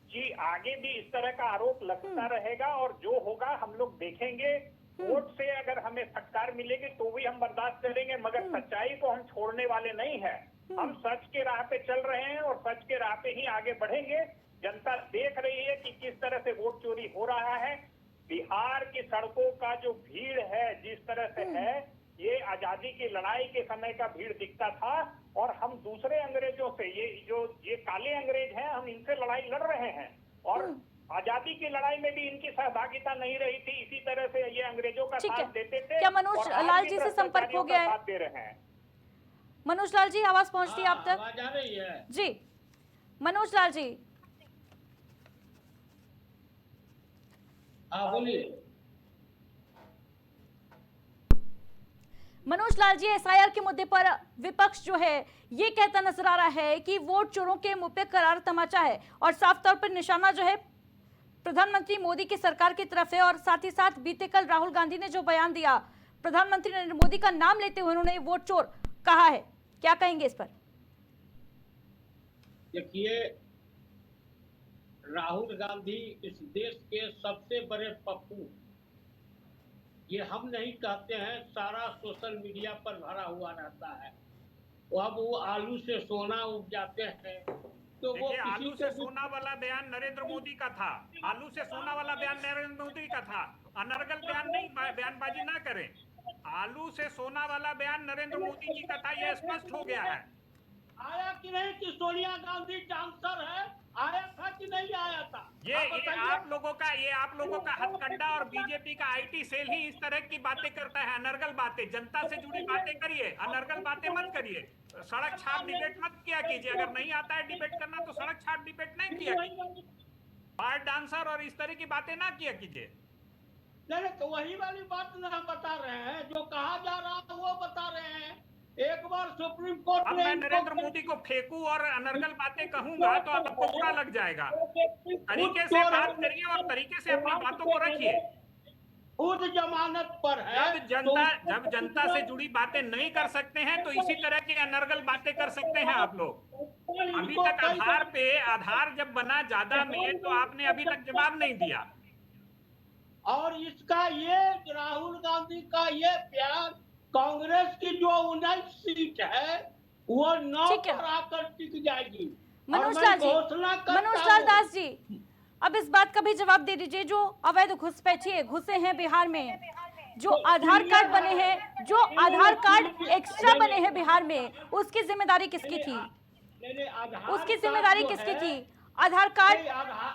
S6: जी, आगे भी इस तरह का आरोप लगता रहेगा और जो होगा हम लोग देखेंगे। वोट से अगर हमें फटकार मिलेगी तो भी हम बर्दाश्त करेंगे, मगर सच्चाई को हम छोड़ने वाले नहीं है। हम सच के राह पे चल रहे हैं और सच के राह पे ही आगे बढ़ेंगे। जनता देख रही है कि किस तरह से वोट चोरी हो रहा है। बिहार की सड़कों का जो भीड़ है जिस तरह से है, ये आजादी की लड़ाई के समय का भीड़ दिखता था। और हम दूसरे अंग्रेजों से, ये काले अंग्रेज हैं, हम इनसे लड़ाई लड़ रहे हैं और आजादी की लड़ाई में भी इनकी सहभागिता नहीं रही थी। इसी तरह से ये अंग्रेजों का साथ देते थे।
S1: क्या मनोज
S6: और आज
S1: लाल
S6: भी
S1: जी से संपर्क हो गया है?
S6: साथ दे रहे हैं।
S1: मनोज लाल जी, आवाज पहुंचती है आप तक?
S7: आवाज आ रही है
S1: जी मनोज लाल जी।
S7: हाँ बोलिए।
S1: मनोज लाल जी, एसआईआर के मुद्दे पर विपक्ष जो है ये कहता नजर आ रहा है कि वोट चोरों के मुंह पे करार तमाचा है और साफ तौर पर निशाना जो है प्रधानमंत्री मोदी की सरकार की तरफ है। और साथ ही साथ बीते कल राहुल गांधी ने जो बयान दिया, प्रधानमंत्री नरेंद्र मोदी का नाम लेते हुए उन्होंने वोट चोर कहा है, क्या कहेंगे इस पर?
S7: देखिए, राहुल गांधी इस देश के सबसे बड़े पप्पू, ये हम नहीं कहते हैं, सारा सोशल मीडिया पर भरा हुआ रहता है। अब वो आलू से सोना उपजाते हैं तो वो
S5: देखिए, आलू
S7: किसी
S5: से
S7: को
S5: सोना वाला बयान नरेंद्र मोदी का था। आलू से सोना वाला बयान नरेंद्र मोदी का था। अनर्गल बयान नहीं, बयानबाजी ना करें। आलू से सोना वाला बयान नरेंद्र मोदी जी का था, यह स्पष्ट हो गया है।
S7: आया कि नहीं कि सोनिया गांधी चांसलर है, आया था कि नहीं आया था?
S5: ये आप लोगों का हथकंडा और बीजेपी का आईटी सेल ही इस तरह की बातें करता है। अनर्गल बातें, जनता से जुड़ी बातें करिए, अनर्गल बातें मत करिए। सड़क छाप डिबेट मत किया कीजिए। अगर नहीं आता है डिबेट करना तो सड़क छाप डिबेट नहीं किया कीजिए। बार डांसर और इस तरह की बातें ना किया कीजिए।
S7: नहीं, तो वही वाली बात ना हम बता रहे हैं, जो कहा जा रहा है वो बता रहे हैं। एक बार सुप्रीम कोर्ट
S5: अब
S7: ने
S5: मैं नरेंद्र मोदी को फेंकू और अनर्गल बातें कहूंगा तो आपको बुरा लग जाएगा। तरीके से बात करिए और तरीके से अपनी बातों को रखिए।
S7: खुद जमानत पर है।
S5: जब जनता से जुड़ी बातें नहीं कर सकते हैं तो इसी तरह की अनर्गल बातें कर सकते हैं आप लोग। अभी तक आधार जब बना ज्यादा में तो आपने अभी तक जवाब नहीं दिया।
S7: और इसका ये राहुल गांधी का ये प्यार कांग्रेस की जो 19 सीट है वो 9 पर आकर टिक जाएगी।
S1: मनोज लाल दास जी, अब इस बात का भी जवाब दे दीजिए, जो अवैध घुसपैठिए घुसे हैं बिहार में, जो आधार कार्ड बने हैं, जो आधार कार्ड एक्स्ट्रा बने हैं बिहार में, उसकी जिम्मेदारी किसकी थी? उसकी जिम्मेदारी किसकी थी? आधार कार्ड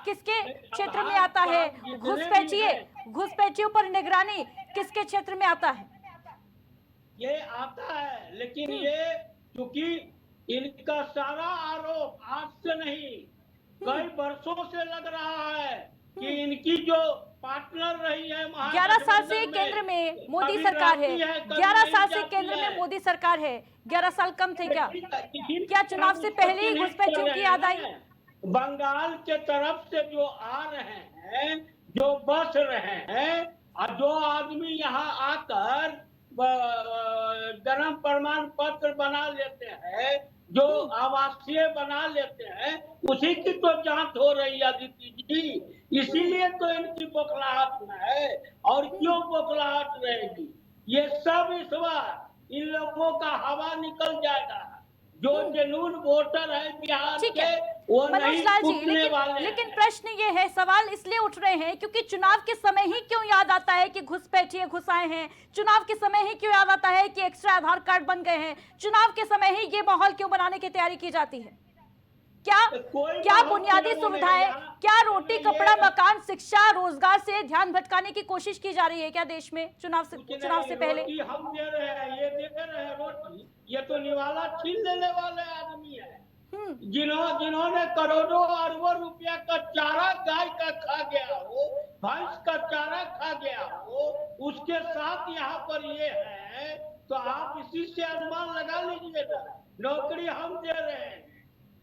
S1: किसके क्षेत्र में आता है? घुसपैठियों पर निगरानी किसके क्षेत्र में आता है?
S7: ये आता है, लेकिन ये क्योंकि इनका सारा आरोप आज से नहीं कई वर्षों से लग रहा है कि इनकी जो पार्टनर रही है
S1: 11 साल से केंद्र में मोदी सरकार है, 11 साल से केंद्र में मोदी सरकार है। 11 साल कम थे क्या चुनाव से पहले ही घुसपैठियों की याद आई?
S7: बंगाल के तरफ से जो आ रहे हैं, जो बस रहे हैं, और जो आदमी यहाँ आकर जन्म प्रमाण पत्र बना लेते हैं, जो आवासीय बना लेते हैं, उसी की तो जांच हो रही है अदिति जी। इसीलिए तो इनकी बौखलाहट में है। और क्यों बौखलाहट रहेगी? ये सब इस बार इन लोगों का हवा निकल जाएगा। जो जेन्युइन वोटर है बिहार के, वो नहीं टूटने वाले।
S1: लेकिन प्रश्न ये है, सवाल इसलिए उठ रहे हैं क्योंकि चुनाव के समय ही क्यों याद आता है कि घुसपैठिए घुसाए हैं? चुनाव के समय ही क्यों याद आता है कि एक्स्ट्रा आधार कार्ड बन गए हैं? चुनाव के समय ही ये माहौल क्यों बनाने की तैयारी की जाती है? क्या बुनियादी सुविधाएं, क्या रोटी कपड़ा मकान शिक्षा रोजगार से ध्यान भटकाने की कोशिश की जा रही है क्या देश में चुनाव से पहले?
S7: हम दे रहे हैं, ये दे रहे हैं रोटी, ये तो निवाला छीन लेने वाले आदमी है। जिन्होंने करोड़ों अरबों रुपया का चारा गाय का खा गया हो, भैंस का चारा खा गया हो, उसके साथ यहाँ पर ये है, तो आप इसी से अनुमान लगा लीजिएगा। नौकरी हम दे रहे हैं,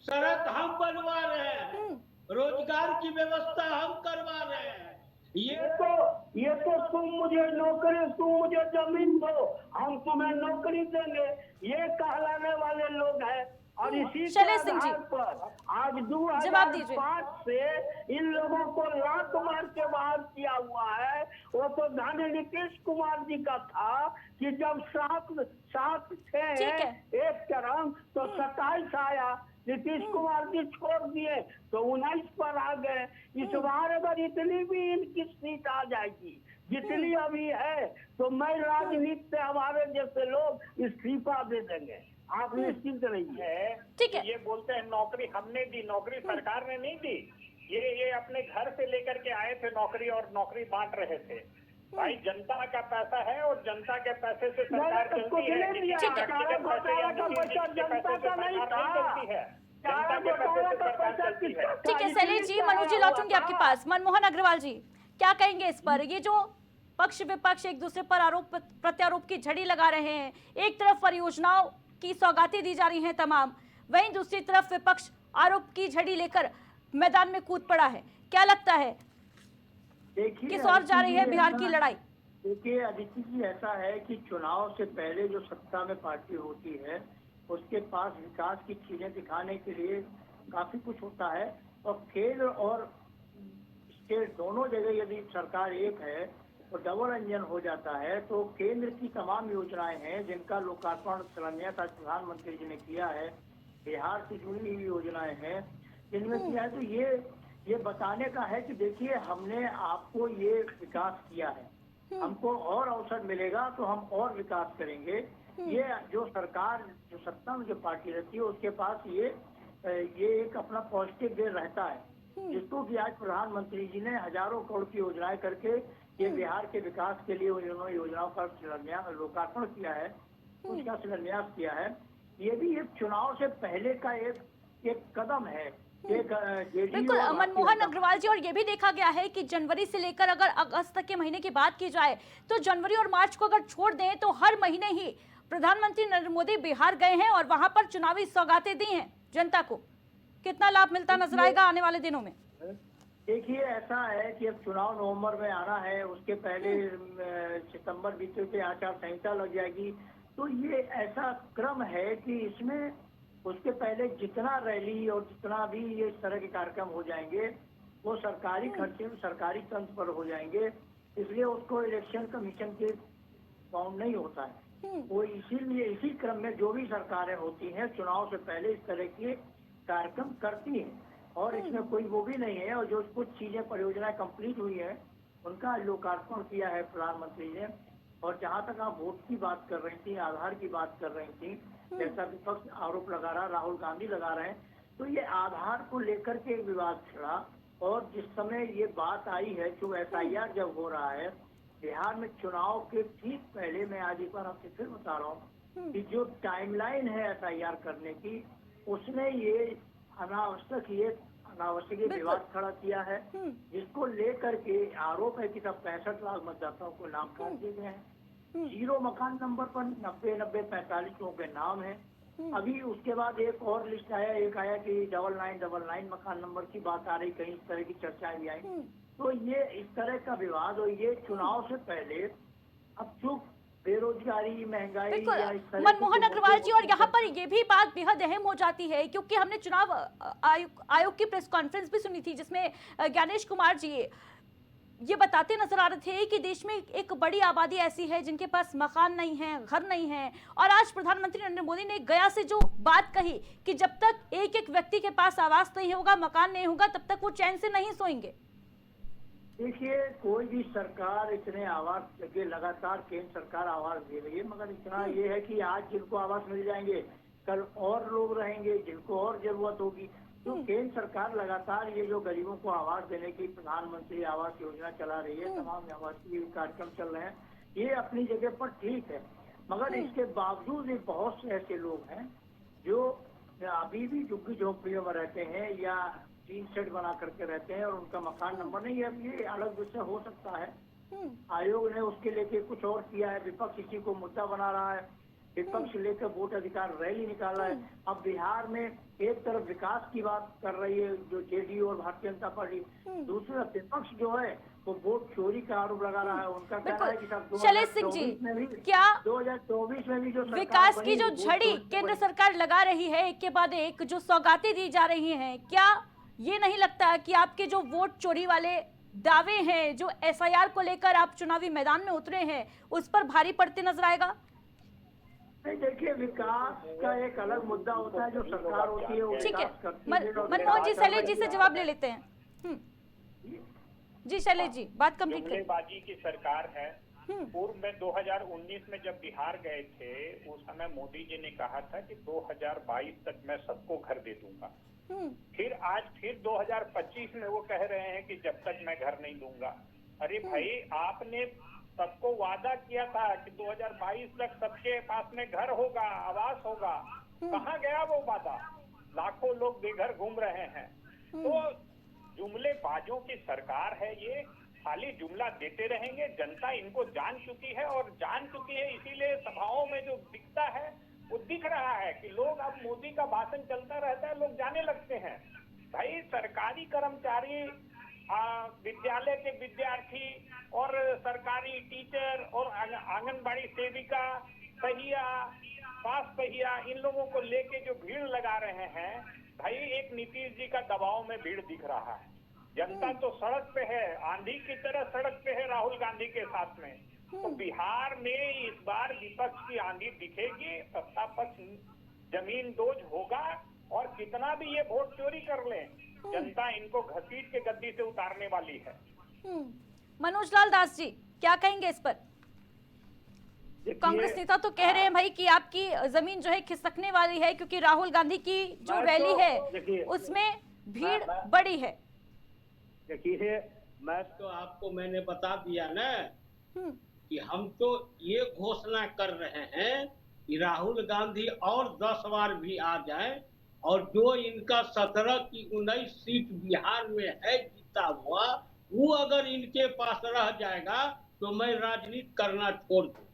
S7: सड़क हम बनवा रहे हैं, रोजगार की व्यवस्था हम करवा रहे हैं।
S3: ये तो तुम मुझे नौकरी, तुम मुझे जमीन दो, हम तुम्हें नौकरी देंगे, ये कहलाने वाले लोग हैं। और इसी के आधार पर आज 2005 से इन लोगों को लात मार के बाहर किया हुआ है। वो तो धन नीतीश कुमार जी का था कि जब 7 थे एक टर्म तो 27 आया,
S8: नीतीश कुमार जी छोड़ दिए तो 19 पर आ गए। इस बार अगर इतनी भी इनकी सीट आ जाएगी जितनी अभी है तो मैं राजनीति से हमारे जैसे लोग इस्तीफा दे देंगे। आप निश्चिंत रहिए।
S1: ठीक है।
S6: ये बोलते हैं नौकरी हमने दी, नौकरी सरकार ने नहीं दी। ये अपने घर से लेकर के आए थे नौकरी और नौकरी बांट रहे थे। भाई जनता का पैसा है और जनता के पैसे से सरकार चलती है।
S1: ठीक है शैलेश जी, मनोज जी लौटूंगी आपके पास। मनमोहन अग्रवाल जी क्या कहेंगे इस पर? ये जो पक्ष विपक्ष एक दूसरे पर आरोप प्रत्यारोप की झड़ी लगा रहे हैं, एक तरफ परियोजनाओं की सौगातें दी जा रही हैं तमाम, वहीं दूसरी तरफ विपक्ष आरोप की झड़ी लेकर मैदान में कूद पड़ा है, क्या लगता है किस ओर जा रही है बिहार की लड़ाई?
S3: देखिए अदिति जी, ऐसा है कि चुनाव से पहले जो सत्ता में पार्टी होती है उसके पास विकास की चीजें दिखाने के लिए काफी कुछ होता है, और केंद्र और स्टेट दोनों जगह यदि सरकार एक है तो डबल इंजन हो जाता है। तो केंद्र की तमाम योजनाएं हैं जिनका लोकार्पण शिलान्यास आज प्रधानमंत्री जी ने किया है, बिहार से जुड़ी हुई योजनाएं हैं जिनमें किया है। तो ये बताने का है कि देखिए हमने आपको ये विकास किया है, हमको और अवसर मिलेगा तो हम और विकास करेंगे। ये जो सरकार जो सत्ता में जो पार्टी रहती है उसके पास ये एक अपना पॉजिटिव वे रहता है, जिसको कि आज प्रधानमंत्री जी ने हजारों करोड़ की योजनाएं करके ये बिहार के विकास के लिए उन्होंने योजनाओं का शिलान्यास लोकार्पण किया है, उसका शिलान्यास किया है। ये भी एक चुनाव से पहले का एक कदम है।
S1: बिल्कुल मनमोहन अग्रवाल जी, और ये भी देखा गया है कि जनवरी से लेकर अगर अगस्त तक के महीने की बात की जाए तो जनवरी और मार्च को अगर छोड़ दें तो हर महीने ही प्रधानमंत्री नरेंद्र मोदी बिहार गए हैं और वहां पर चुनावी सौगातें दी हैं जनता को। कितना लाभ मिलता नजर आएगा आने वाले दिनों में?
S3: देखिए ऐसा है कि अब चुनाव नवंबर में आना है, उसके पहले सितंबर बीते से आचार संहिता लग जाएगी। तो ये ऐसा क्रम है कि इसमें उसके पहले जितना रैली और जितना भी ये इस तरह के कार्यक्रम हो जाएंगे वो सरकारी खर्चे में सरकारी तंत्र पर हो जाएंगे, इसलिए उसको इलेक्शन कमीशन के बाउंड नहीं होता है। वो इसीलिए इसी क्रम में जो भी सरकारें होती हैं चुनाव से पहले इस तरह के कार्यक्रम करती हैं, और इसमें कोई वो भी नहीं है। और जो कुछ चीजें परियोजनाएं कंप्लीट हुई है उनका लोकार्पण किया है प्रधानमंत्री ने। और जहाँ तक आप वोट की बात कर रही थी, आधार की बात कर रही थी, जैसा विपक्ष आरोप लगा रहा, राहुल गांधी लगा रहे हैं, तो ये आधार को लेकर के विवाद छिड़ा। और जिस समय ये बात आई है जो SIR जब हो रहा है बिहार में चुनाव के ठीक पहले, मैं आज एक बार आपसे फिर बता रहा हूँ कि जो टाइमलाइन है SIR करने की, उसने ये अनावश्यक विवाद खड़ा किया है, जिसको लेकर के आरोप है कि सब 65 लाख मतदाताओं को नाम काट दिए गए हैं। 0 मकान नंबर पर 90-45 लोगों के नाम है। अभी उसके बाद एक और लिस्ट आया, एक आया कि 9999 मकान नंबर की बात आ रही, कहीं इस तरह की चर्चाएं भी आई। तो ये इस तरह का विवाद, और ये चुनाव से पहले अब चूक बेरोजगारी, महंगाई या इस तरह
S1: मनमोहन अग्रवाल जी, और यहाँ पर ये भी बात बेहद अहम हो जाती है क्योंकि हमने चुनाव आयोग की प्रेस कॉन्फ्रेंस भी सुनी थी जिसमें ज्ञानेश कुमार जी ये बताते नजर आ रहे थे कि देश में एक बड़ी आबादी ऐसी है जिनके पास मकान नहीं है, घर नहीं है। और आज प्रधानमंत्री नरेंद्र मोदी ने गया से जो बात कही कि जब तक एक एक व्यक्ति के पास आवास नहीं होगा, मकान नहीं होगा, तब तक वो चैन से नहीं सोएंगे।
S3: देखिए कोई भी सरकार इतने आवास लगे, लगातार केंद्र सरकार आवास दे रही है, मगर इतना ये है कि आज जिनको आवास मिल जाएंगे कल और लोग रहेंगे जिनको और जरूरत होगी। तो केंद्र सरकार लगातार ये जो गरीबों को आवास देने की प्रधानमंत्री आवास योजना चला रही है, तमाम आवासीय कार्यक्रम चल रहे हैं, ये अपनी जगह पर ठीक है। मगर इसके बावजूद भी बहुत से ऐसे लोग हैं जो अभी भी झुग्गी झोंपड़ियों में रहते हैं या टीन शेड बना करके रहते हैं और उनका मकान नंबर नहीं है। ये अलग विषय हो सकता है, आयोग ने उसके लेके कुछ और किया है, विपक्ष इसी को मुद्दा बना रहा है, विपक्ष लेकर वोट अधिकार रैली निकाला है। अब बिहार में एक तरफ विकास की बात कर रही है जो जेडीयू और भारतीय जनता पार्टी, दूसरी तरफ विपक्ष जो है वो वोट चोरी का आरोप लगा रहा है। उनका कहना है कि सब
S1: शैलेश सिंह जी, क्या
S3: 2024 में भी जो
S1: विकास की जो झड़ी केंद्र सरकार लगा रही है, एक के बाद एक जो सौगातें दी जा रही हैं, क्या ये नहीं लगता कि आपके जो वोट चोरी वाले दावे हैं, जो SIR को लेकर आप चुनावी मैदान में उतरे हैं, उस पर भारी पड़ते नजर आएगा?
S3: नहीं, देखिए, विकास का एक अलग मुद्दा होता है, जो सरकार होती है वो
S1: ठीक है,
S3: विकास करती है और
S1: मनमोहन जी
S3: विकास
S1: शैलेश जी से
S3: करती है।
S1: जवाब ले लेते हैं। जी शैलेश जी, बात कंप्लीट करें।
S6: जुमलेबाजी की सरकार है। पूर्व में 2019 में जब बिहार गए थे, उस समय मोदी जी ने कहा था कि 2022 तक मैं सबको घर दे दूंगा। फिर आज फिर 2025 में वो कह रहे हैं कि जब तक मैं घर नहीं दूंगा। अरे भाई, आपने सबको वादा किया था कि 2022 तक सबके पास में घर होगा, आवास होगा। कहाँ गया वो वादा? लाखों लोग बेघर घूम रहे हैं। तो जुमलेबाजों की सरकार है ये, खाली जुमला देते रहेंगे। जनता इनको जान चुकी है, और जान चुकी है इसीलिए सभाओं में जो दिखता है वो दिख रहा है कि लोग, अब मोदी का भाषण चलता रहता है, लोग जाने लगते हैं। भाई, सरकारी कर्मचारी, विद्यालय के विद्यार्थी और सरकारी टीचर और आंगनबाड़ी सेविका, पहिया, पास पहिया, इन लोगों को लेके जो भीड़ लगा रहे हैं, भाई एक नीतीश जी का दबाव में भीड़ दिख रहा है। जनता तो सड़क पे है, आंधी की तरह सड़क पे है राहुल गांधी के साथ में। तो बिहार में इस बार विपक्ष की आंधी दिखेगी, सत्ता पक्ष जमीन दोज होगा, और कितना भी ये वोट चोरी कर ले, जनता इनको घसीट के गद्दी से उतारने वाली है।
S1: मनोज लाल दास जी, क्या कहेंगे इस पर? कांग्रेस नेता तो कह रहे हैं भाई कि आपकी जमीन जो है खिसकने वाली है, क्योंकि राहुल गांधी की जो रैली है उसमें भीड़ बड़ी है।
S7: देखिए, मैं तो आपको मैंने बता दिया ना कि हम तो ये घोषणा कर रहे हैं कि राहुल गांधी और 10 बार भी आ जाए, और जो इनका 17 की 19 सीट बिहार में है जीता हुआ, वो अगर इनके पास रह जाएगा तो मैं राजनीति करना छोड़ दूं।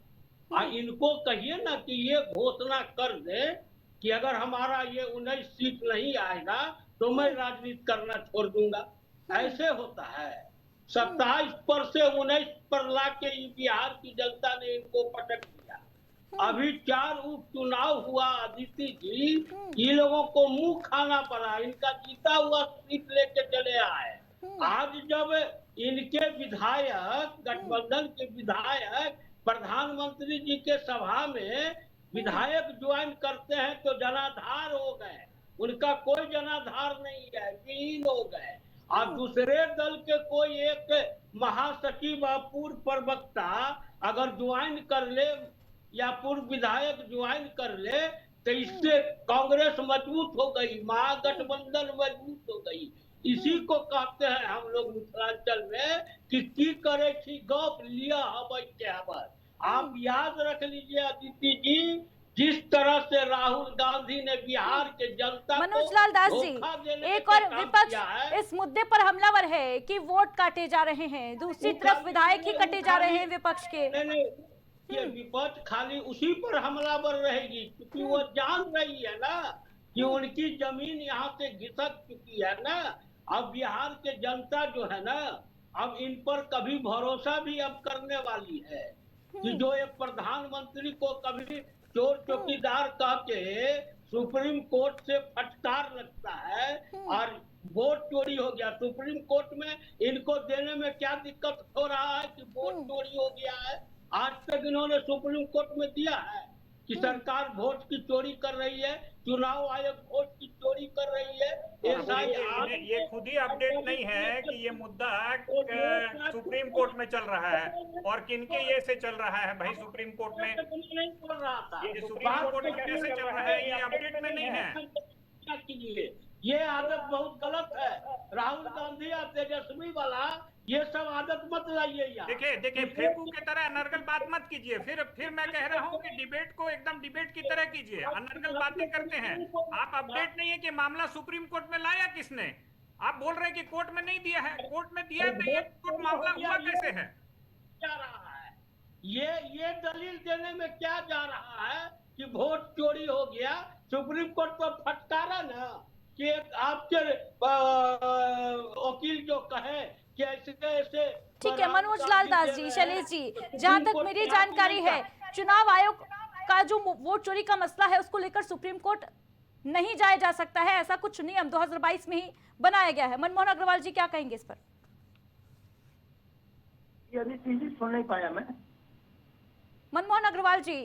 S7: इनको कहिए ना कि ये घोषणा कर दे कि अगर हमारा ये 19 सीट नहीं आएगा तो मैं राजनीति करना छोड़ दूंगा। ऐसे होता है। 27 पर से 19 पर लाके बिहार की जनता ने इनको पटक दिया। अभी 4 उपचुनाव हुआ अदिति जी, ये लोगों को मुंह खाना पड़ा, इनका जीता हुआ सीट लेके चले आए। आज जब इनके विधायक, गठबंधन के विधायक प्रधानमंत्री जी के सभा में विधायक ज्वाइन करते हैं तो जनाधार हो गए, उनका कोई जनाधार नहीं है, विहीन हो गए। और दूसरे दल के कोई एक महासचिव या पूर्व प्रवक्ता अगर ज्वाइन कर ले या पूर्व विधायक ज्वाइन कर ले तो इससे कांग्रेस मजबूत हो गई, महागठबंधन मजबूत हो गई। इसी को कहते हैं हम लोग मिथिलांचल में कि की करे छी गप लिया हवै के हवै। आप याद रख लीजिए अदिति जी, जिस तरह से राहुल गांधी ने बिहार के जनता
S1: मनोज लाल दास जी, एक और विपक्ष इस मुद्दे पर हमलावर है कि वोट काटे जा रहे हैं, दूसरी तरफ विधायक ही कटे जा रहे हैं विपक्ष के।
S7: ये विपक्ष खाली उसी पर हमलावर रहेगी, क्योंकि वो जान रही है ना कि उनकी जमीन यहाँ से घिसक चुकी है ना। अब बिहार के जनता जो है ना, अब इन पर कभी भरोसा भी अब करने वाली है कि जो एक प्रधानमंत्री को कभी चोर चौकीदार कह के सुप्रीम कोर्ट से फटकार लगता है और वोट चोरी हो गया। सुप्रीम कोर्ट में इनको देने में क्या दिक्कत हो रहा है कि वोट चोरी हो गया है? आज तक इन्होंने सुप्रीम कोर्ट में दिया है कि सरकार वोट की चोरी कर रही है, चुनाव आयोग वोट की चोरी कर रही है।
S5: ये खुद ही अपडेट नहीं है कि ये मुद्दा सुप्रीम कोर्ट में चल रहा है, और किनके ये से चल रहा है भाई सुप्रीम कोर्ट में?
S7: नहीं बोल रहा था,
S5: ये सुप्रीम कोर्ट में कैसे चल रहा है, ये अपडेट में नहीं है।
S7: ये आदत बहुत गलत है। राहुल गांधी और तेजस्वी वाला ये सब आदत मत लाइए यार।
S5: देखिए फेंकू की तरह अनर्गल बात मत कीजिए। फिर मैं कह रहा हूँ कि डिबेट को एकदम डिबेट की तरह कीजिए। अनर्गल बातें करते हैं आप। अपडेट नहीं है कि मामला सुप्रीम कोर्ट में लाया किसने? आप बोल रहे हैं कि कोर्ट में नहीं दिया है, कोर्ट में दिया है, कोर्ट मामला हुआ कैसे है?
S7: जा रहा है ये दलील देने में क्या जा रहा है कि वोट चोरी हो गया? सुप्रीम कोर्ट पर फटकारा ना कि आपके वकील जो कहे कि ऐसे।
S1: ठीक है मनोज लाल दास जी, शैलेश जी, जहां तक मेरी जानकारी है चुनाव आयोग का जो वोट चोरी का मसला है उसको लेकर सुप्रीम कोर्ट नहीं जाया जा सकता है, ऐसा कुछ नियम 2022 में ही बनाया गया है। मनमोहन अग्रवाल जी क्या कहेंगे इस पर?
S3: यदि चीजें सुन नहीं पाया मैं।
S1: मनमोहन अग्रवाल जी,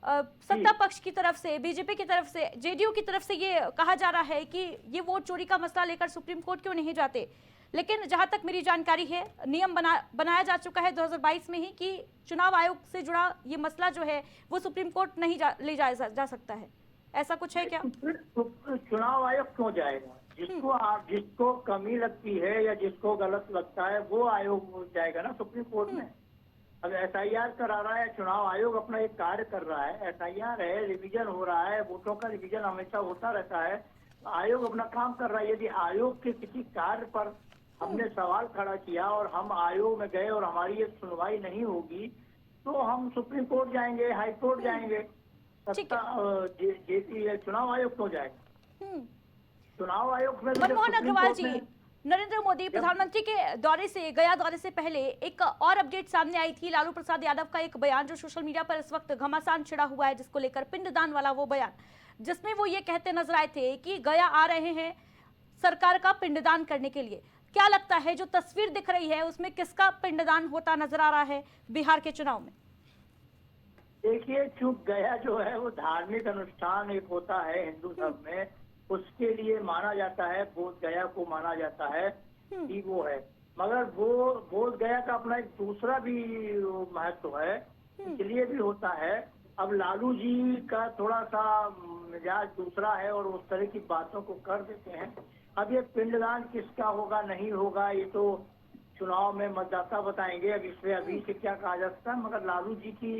S1: सत्ता पक्ष की तरफ से, बीजेपी की तरफ से, जेडीयू की तरफ से ये कहा जा रहा है कि ये वोट चोरी का मसला लेकर सुप्रीम कोर्ट क्यों नहीं जाते, लेकिन जहां तक मेरी जानकारी है नियम बनाया जा चुका है 2022 में ही कि चुनाव आयोग से जुड़ा ये मसला जो है वो सुप्रीम कोर्ट नहीं ले जाया जा सकता है। ऐसा कुछ है क्या?
S3: चुनाव आयोग क्यों जाएगा? जिसको कमी लगती है या जिसको गलत लगता है वो आयोग जाएगा ना सुप्रीम कोर्ट में। अब एसआईआर करा रहा है चुनाव आयोग, अपना एक कार्य कर रहा है, एसआईआर है, रिवीजन हो रहा है, वोटों का रिवीजन हमेशा होता रहता है, आयोग अपना काम कर रहा है। यदि आयोग के किसी कार्य पर हमने सवाल खड़ा किया और हम आयोग में गए और हमारी ये सुनवाई नहीं होगी तो हम सुप्रीम कोर्ट जाएंगे, हाई कोर्ट जाएंगे। चुनाव आयोग क्यों जाएगा? चुनाव आयोग में
S1: मनमोहन अग्रवाल जी, नरेंद्र मोदी प्रधानमंत्री के दौरे से, गया दौरे से पहले एक और अपडेट सामने आई थी। लालू प्रसाद यादव का एक बयान जो सोशल मीडिया पर इस वक्त घमासान छिड़ा हुआ है, जिसको लेकर पिंडदान वाला वो बयान, जिसमें वो ये कहते नजर आए थे कि गया आ रहे हैं सरकार का पिंडदान करने के लिए। क्या लगता है जो तस्वीर दिख रही है उसमें किसका पिंडदान होता नजर आ रहा है बिहार के चुनाव में?
S3: देखिए, चूक गया जो है वो धार्मिक अनुष्ठान एक होता है हिंदू धर्म में, उसके लिए माना जाता है, बोध गया को माना जाता है कि वो है, मगर वो बोध गया का अपना एक दूसरा भी महत्व है, इसलिए भी होता है। अब लालू जी का थोड़ा सा मिजाज दूसरा है और उस तरह की बातों को कर देते हैं। अब ये पिंडदान किसका होगा नहीं होगा ये तो चुनाव में मतदाता बताएंगे, अब इसमें अभी से क्या कहा जा सकता है। मगर लालू जी की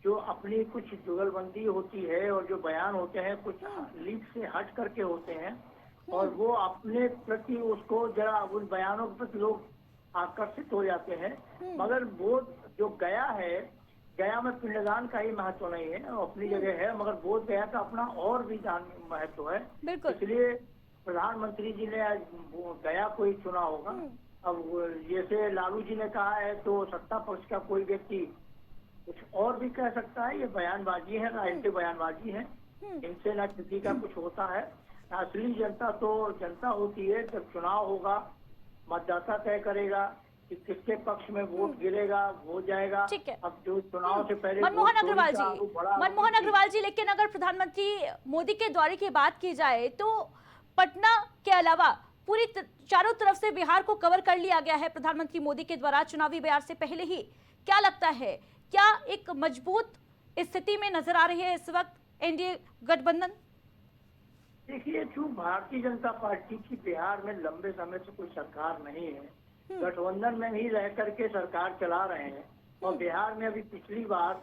S3: जो अपनी कुछ जुगलबंदी होती है और जो बयान होते हैं कुछ लीक से हट करके होते हैं और वो अपने प्रति उसको जरा उन बयानों के प्रति लोग आकर्षित हो जाते हैं। मगर वो जो गया है, गया में पिंडदान का ही महत्व नहीं है, अपनी जगह है, मगर बोध गया का अपना और भी महत्व है। इसलिए प्रधानमंत्री जी ने आज गया को ही चुना होगा। अब जैसे लालू जी ने कहा है तो सत्ता पक्ष का कोई व्यक्ति कुछ और भी कह सकता है, ये बयानबाजी है, राजनीतिक बयानबाजी है, इनसे न किसी का कुछ होता है। असली जनता तो जनता होती है, जब चुनाव होगा मतदाता तय करेगा कि किसके पक्ष में वोट गिरेगा, वो जाएगा। अब जो चुनाव से पहले
S1: मनमोहन अग्रवाल जी, लेकिन अगर प्रधानमंत्री मोदी के दौरे की बात की जाए तो पटना के अलावा पूरी चारों तरफ से बिहार को कवर कर लिया गया है प्रधानमंत्री मोदी के द्वारा चुनावी बयान से पहले ही। क्या लगता है, क्या एक मजबूत स्थिति में नजर आ रही है इस वक्त एनडीए गठबंधन?
S3: देखिए, चूंकि भारतीय जनता पार्टी की बिहार में लंबे समय से कोई सरकार नहीं है, गठबंधन में ही रह करके सरकार चला रहे हैं और बिहार में अभी पिछली बार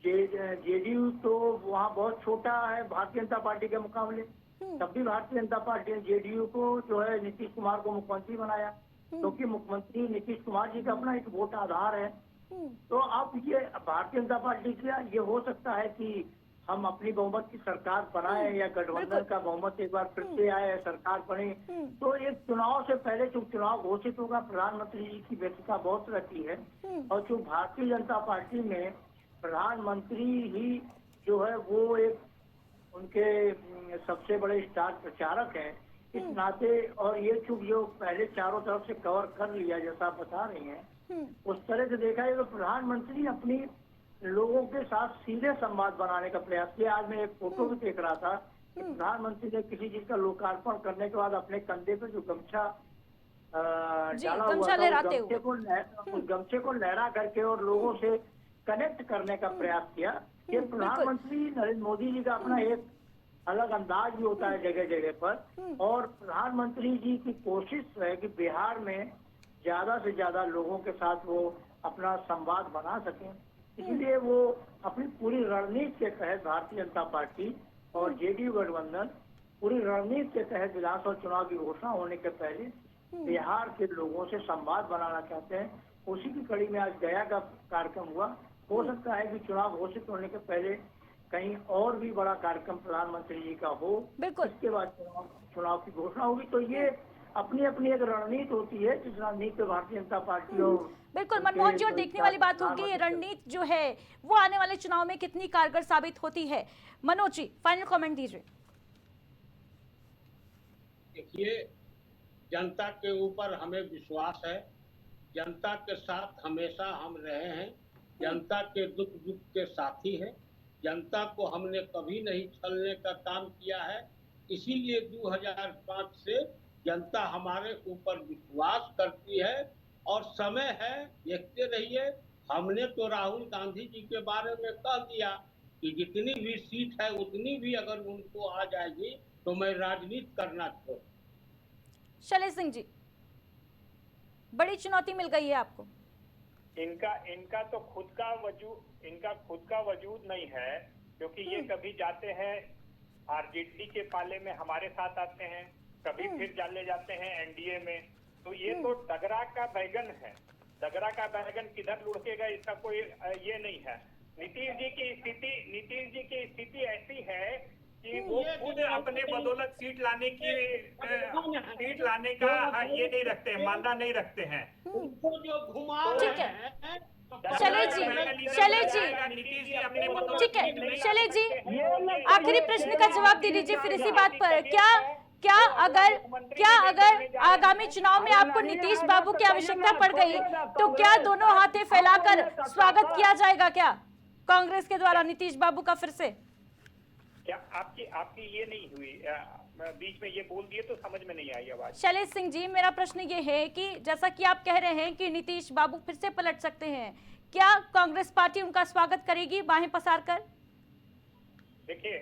S3: जेडीयू तो वहाँ बहुत छोटा है भारतीय जनता पार्टी के मुकाबले, तब भी भारतीय जनता पार्टी ने जेडीयू को जो है नीतीश कुमार को मुख्यमंत्री बनाया, क्योंकि मुख्यमंत्री नीतीश कुमार जी का अपना एक वोट आधार है। तो अब ये भारतीय जनता पार्टी का ये हो सकता है कि हम अपनी बहुमत की सरकार बनाए या गठबंधन का बहुमत एक बार फिर से आए, सरकार बने। तो एक चुनाव से पहले जो चुनाव घोषित होगा, प्रधानमंत्री जी की व्यस्तता बहुत रहती है और जो भारतीय जनता पार्टी में प्रधानमंत्री ही जो है वो एक उनके सबसे बड़े स्टार प्रचारक हैं, इस नाते और ये चूक जो पहले चारों तरफ से कवर कर लिया जैसा आप बता रही हैं, उस तरह से देखा जाए तो प्रधानमंत्री अपनी लोगों के साथ सीधे संवाद बनाने का प्रयास किया। आज मैं एक फोटो भी देख रहा था कि प्रधानमंत्री ने किसी चीज का लोकार्पण करने के बाद अपने कंधे पे जो गमछा डाला हुआ था, उस गमछे को लहरा करके और लोगों से कनेक्ट करने का प्रयास किया। ये प्रधानमंत्री नरेंद्र मोदी जी का अपना एक अलग अंदाज भी होता है जगह जगह पर, और प्रधानमंत्री जी की कोशिश है कि बिहार में ज्यादा से ज्यादा लोगों के साथ वो अपना संवाद बना सकें। इसलिए वो अपनी पूरी रणनीति के तहत भारतीय जनता पार्टी और जेडीयू गठबंधन पूरी रणनीति के तहत विधानसभा चुनाव की घोषणा होने के पहले बिहार के लोगों से संवाद बनाना चाहते हैं। उसी की कड़ी में आज गया का कार्यक्रम हुआ। हो सकता है कि चुनाव घोषित होने के पहले कहीं और भी बड़ा कार्यक्रम प्रधानमंत्री जी का हो, इसके बाद चुनाव की घोषणा होगी। तो ये अपनी अपनी एक रणनीति होती है, जिस रणनीति पे भारतीय जनता पार्टी और
S1: बिल्कुल मनमोहन जी, और देखने वाली बात होगी ये रणनीति जो है वो आने वाले चुनाव में कितनी कारगर साबित होती है। मनोज जी, फाइनल कमेंट दीजिए।
S7: देखिए, जनता के ऊपर हमें विश्वास है, जनता के साथ हमेशा हम रहे हैं, जनता के दुख के साथी हैं, जनता को हमने कभी नहीं छलने का काम किया है। इसीलिए 2005 से जनता हमारे ऊपर विश्वास करती है और समय है, देखते रहिए। हमने तो राहुल गांधी जी के बारे में कह दिया कि जितनी भी सीट है उतनी भी अगर उनको आ जाएगी तो मैं राजनीति करना छोड़।
S1: शैलेश सिंह जी, बड़ी चुनौती मिल गई है आपको।
S6: इनका तो खुद का वजूद नहीं है, क्योंकि ये कभी जाते हैं आरजेडी के पाले में हमारे साथ आते हैं, कभी फिर चले जाते हैं एनडीए में। तो ये तो डगरा का बैगन है। डगरा का बैगन किधर लुढ़केगा इसका कोई ये नहीं है। नीतीश जी की स्थिति ऐसी है कि वो खुद अपने बदौलत सीट लाने का ये नहीं रखते हैं, मानना नहीं रखते हैं।
S7: उनको जो घुमा
S1: ठीक
S7: रहे
S1: है।
S7: हैं
S1: शैलेश जी, ठीक है शैलेश जी, आखिरी प्रश्न का जवाब दे दीजिए फिर इसी बात पर। क्या अगर आगामी चुनाव में आपको नीतीश बाबू की आवश्यकता पड़ गई तो क्या दोनों हाथें फैलाकर स्वागत किया जाएगा क्या कांग्रेस के द्वारा नीतीश बाबू का फिर से?
S6: क्या आपकी ये नहीं हुई? बीच में ये बोल दिए तो समझ में नहीं आई आवाज।
S1: शैलेश सिंह जी, मेरा प्रश्न ये है कि जैसा कि आप कह रहे हैं कि नीतीश बाबू फिर से पलट सकते हैं, क्या कांग्रेस पार्टी उनका स्वागत करेगी बाहें पसार कर?
S6: देखिए,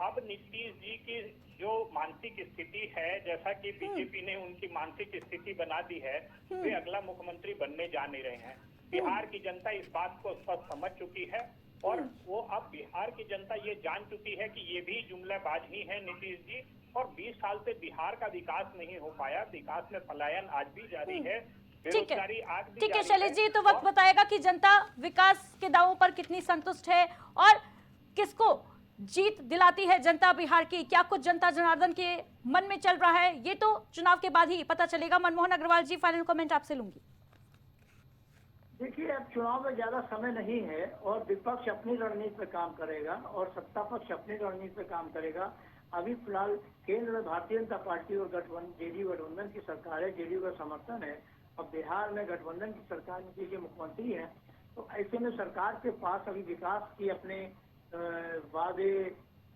S6: अब नीतीश जी की जो मानसिक स्थिति है, जैसा कि बीजेपी ने उनकी मानसिक स्थिति बना दी है, वे अगला मुख्यमंत्री बनने जा नहीं रहे हैं। बिहार की जनता इस बात को स्पष्ट समझ चुकी है और वो अब बिहार की जनता ये जान चुकी है कि ये भी जुमलाबाज ही है नीतीश जी, और 20 साल से बिहार का विकास नहीं हो पाया। विकास में पलायन आज भी जारी है, बेरोजगारी आज भी
S1: ठीक है
S6: जारी
S1: शैलेश जी, तो वक्त
S6: और
S1: बताएगा कि जनता विकास के दावों पर कितनी संतुष्ट है और किसको जीत दिलाती है जनता बिहार की। क्या कुछ जनता जनार्दन के मन में चल रहा है, ये तो चुनाव के बाद ही पता चलेगा। मनमोहन अग्रवाल जी, फाइनल कमेंट आपसे लूंगी।
S3: देखिए, अब चुनाव में ज्यादा समय नहीं है और विपक्ष अपनी रणनीति पे काम करेगा और सत्ता पक्ष अपनी रणनीति पे काम करेगा। अभी फिलहाल केंद्र में भारतीय जनता पार्टी और जेडीयू गठबंधन की सरकार है, जेडीयू का समर्थन है और बिहार में गठबंधन की सरकार नीतीश जी मुख्यमंत्री है। तो ऐसे में सरकार के पास अभी विकास की अपने वादे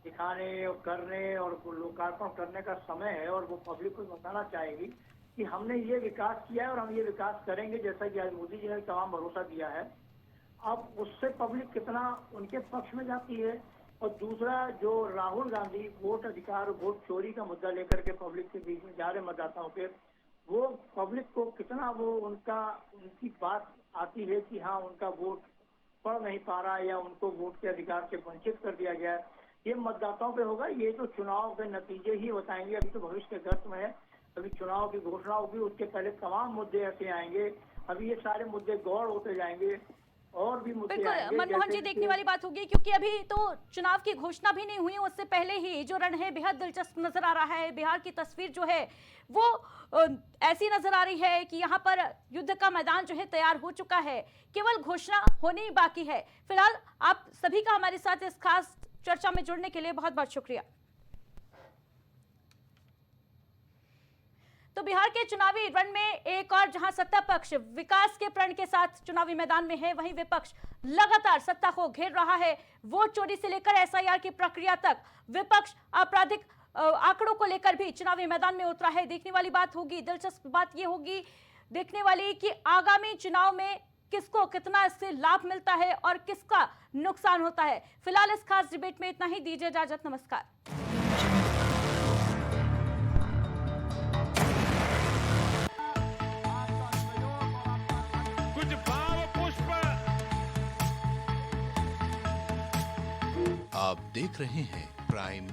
S3: दिखाने और करने और लोकार्पण करने का समय है और वो पब्लिक को बताना चाहेगी कि हमने ये विकास किया है और हम ये विकास करेंगे, जैसा कि आज मोदी जी ने तमाम भरोसा दिया है। अब उससे पब्लिक कितना उनके पक्ष में जाती है। और दूसरा, जो राहुल गांधी वोट अधिकार और वोट चोरी का मुद्दा लेकर के पब्लिक के बीच में जा रहे मतदाताओं के, वो पब्लिक को कितना वो उनकी बात आती है कि हाँ उनका वोट पढ़ नहीं पा रहा या उनको वोट के अधिकार से वंचित कर दिया गया है, ये मतदाताओं पे होगा। ये तो चुनाव के नतीजे ही बताएंगे। अभी तो भविष्य के गर्त में है, अभी चुनाव की घोषणा होगी, उसके पहले तमाम मुद्दे ऐसे आएंगे। अभी ये सारे मुद्दे गौर होते जाएंगे और भी मुद्दे
S1: बिल्कुल मनमोहन जी, देखने वाली बात होगी क्योंकि अभी तो चुनाव की घोषणा भी नहीं हुई, उससे पहले ही जो रण है बेहद दिलचस्प नजर आ रहा है। बिहार की तस्वीर जो है वो ऐसी नजर आ रही है कि यहाँ पर युद्ध का मैदान जो है तैयार हो चुका है, केवल घोषणा होनी ही बाकी है। फिलहाल आप सभी का हमारे साथ इस खास चर्चा में जुड़ने के लिए बहुत बहुत शुक्रिया। तो बिहार के चुनावी रण में एक और जहां सत्ता पक्ष विकास के प्रण के साथ चुनावी मैदान में है, वहीं विपक्ष लगातार सत्ता को घेर रहा है। वोट चोरी से लेकर एसआईआर की प्रक्रिया तक विपक्ष आपराधिक आंकड़ों को लेकर भी चुनावी मैदान में उतरा है। देखने वाली बात होगी, दिलचस्प बात यह होगी देखने वाली कि आगामी चुनाव में किसको कितना इससे लाभ मिलता है और किसका नुकसान होता है। फिलहाल इस खास डिबेट में इतना ही, दीजिए इजाजत, नमस्कार।
S9: आप देख रहे हैं प्राइम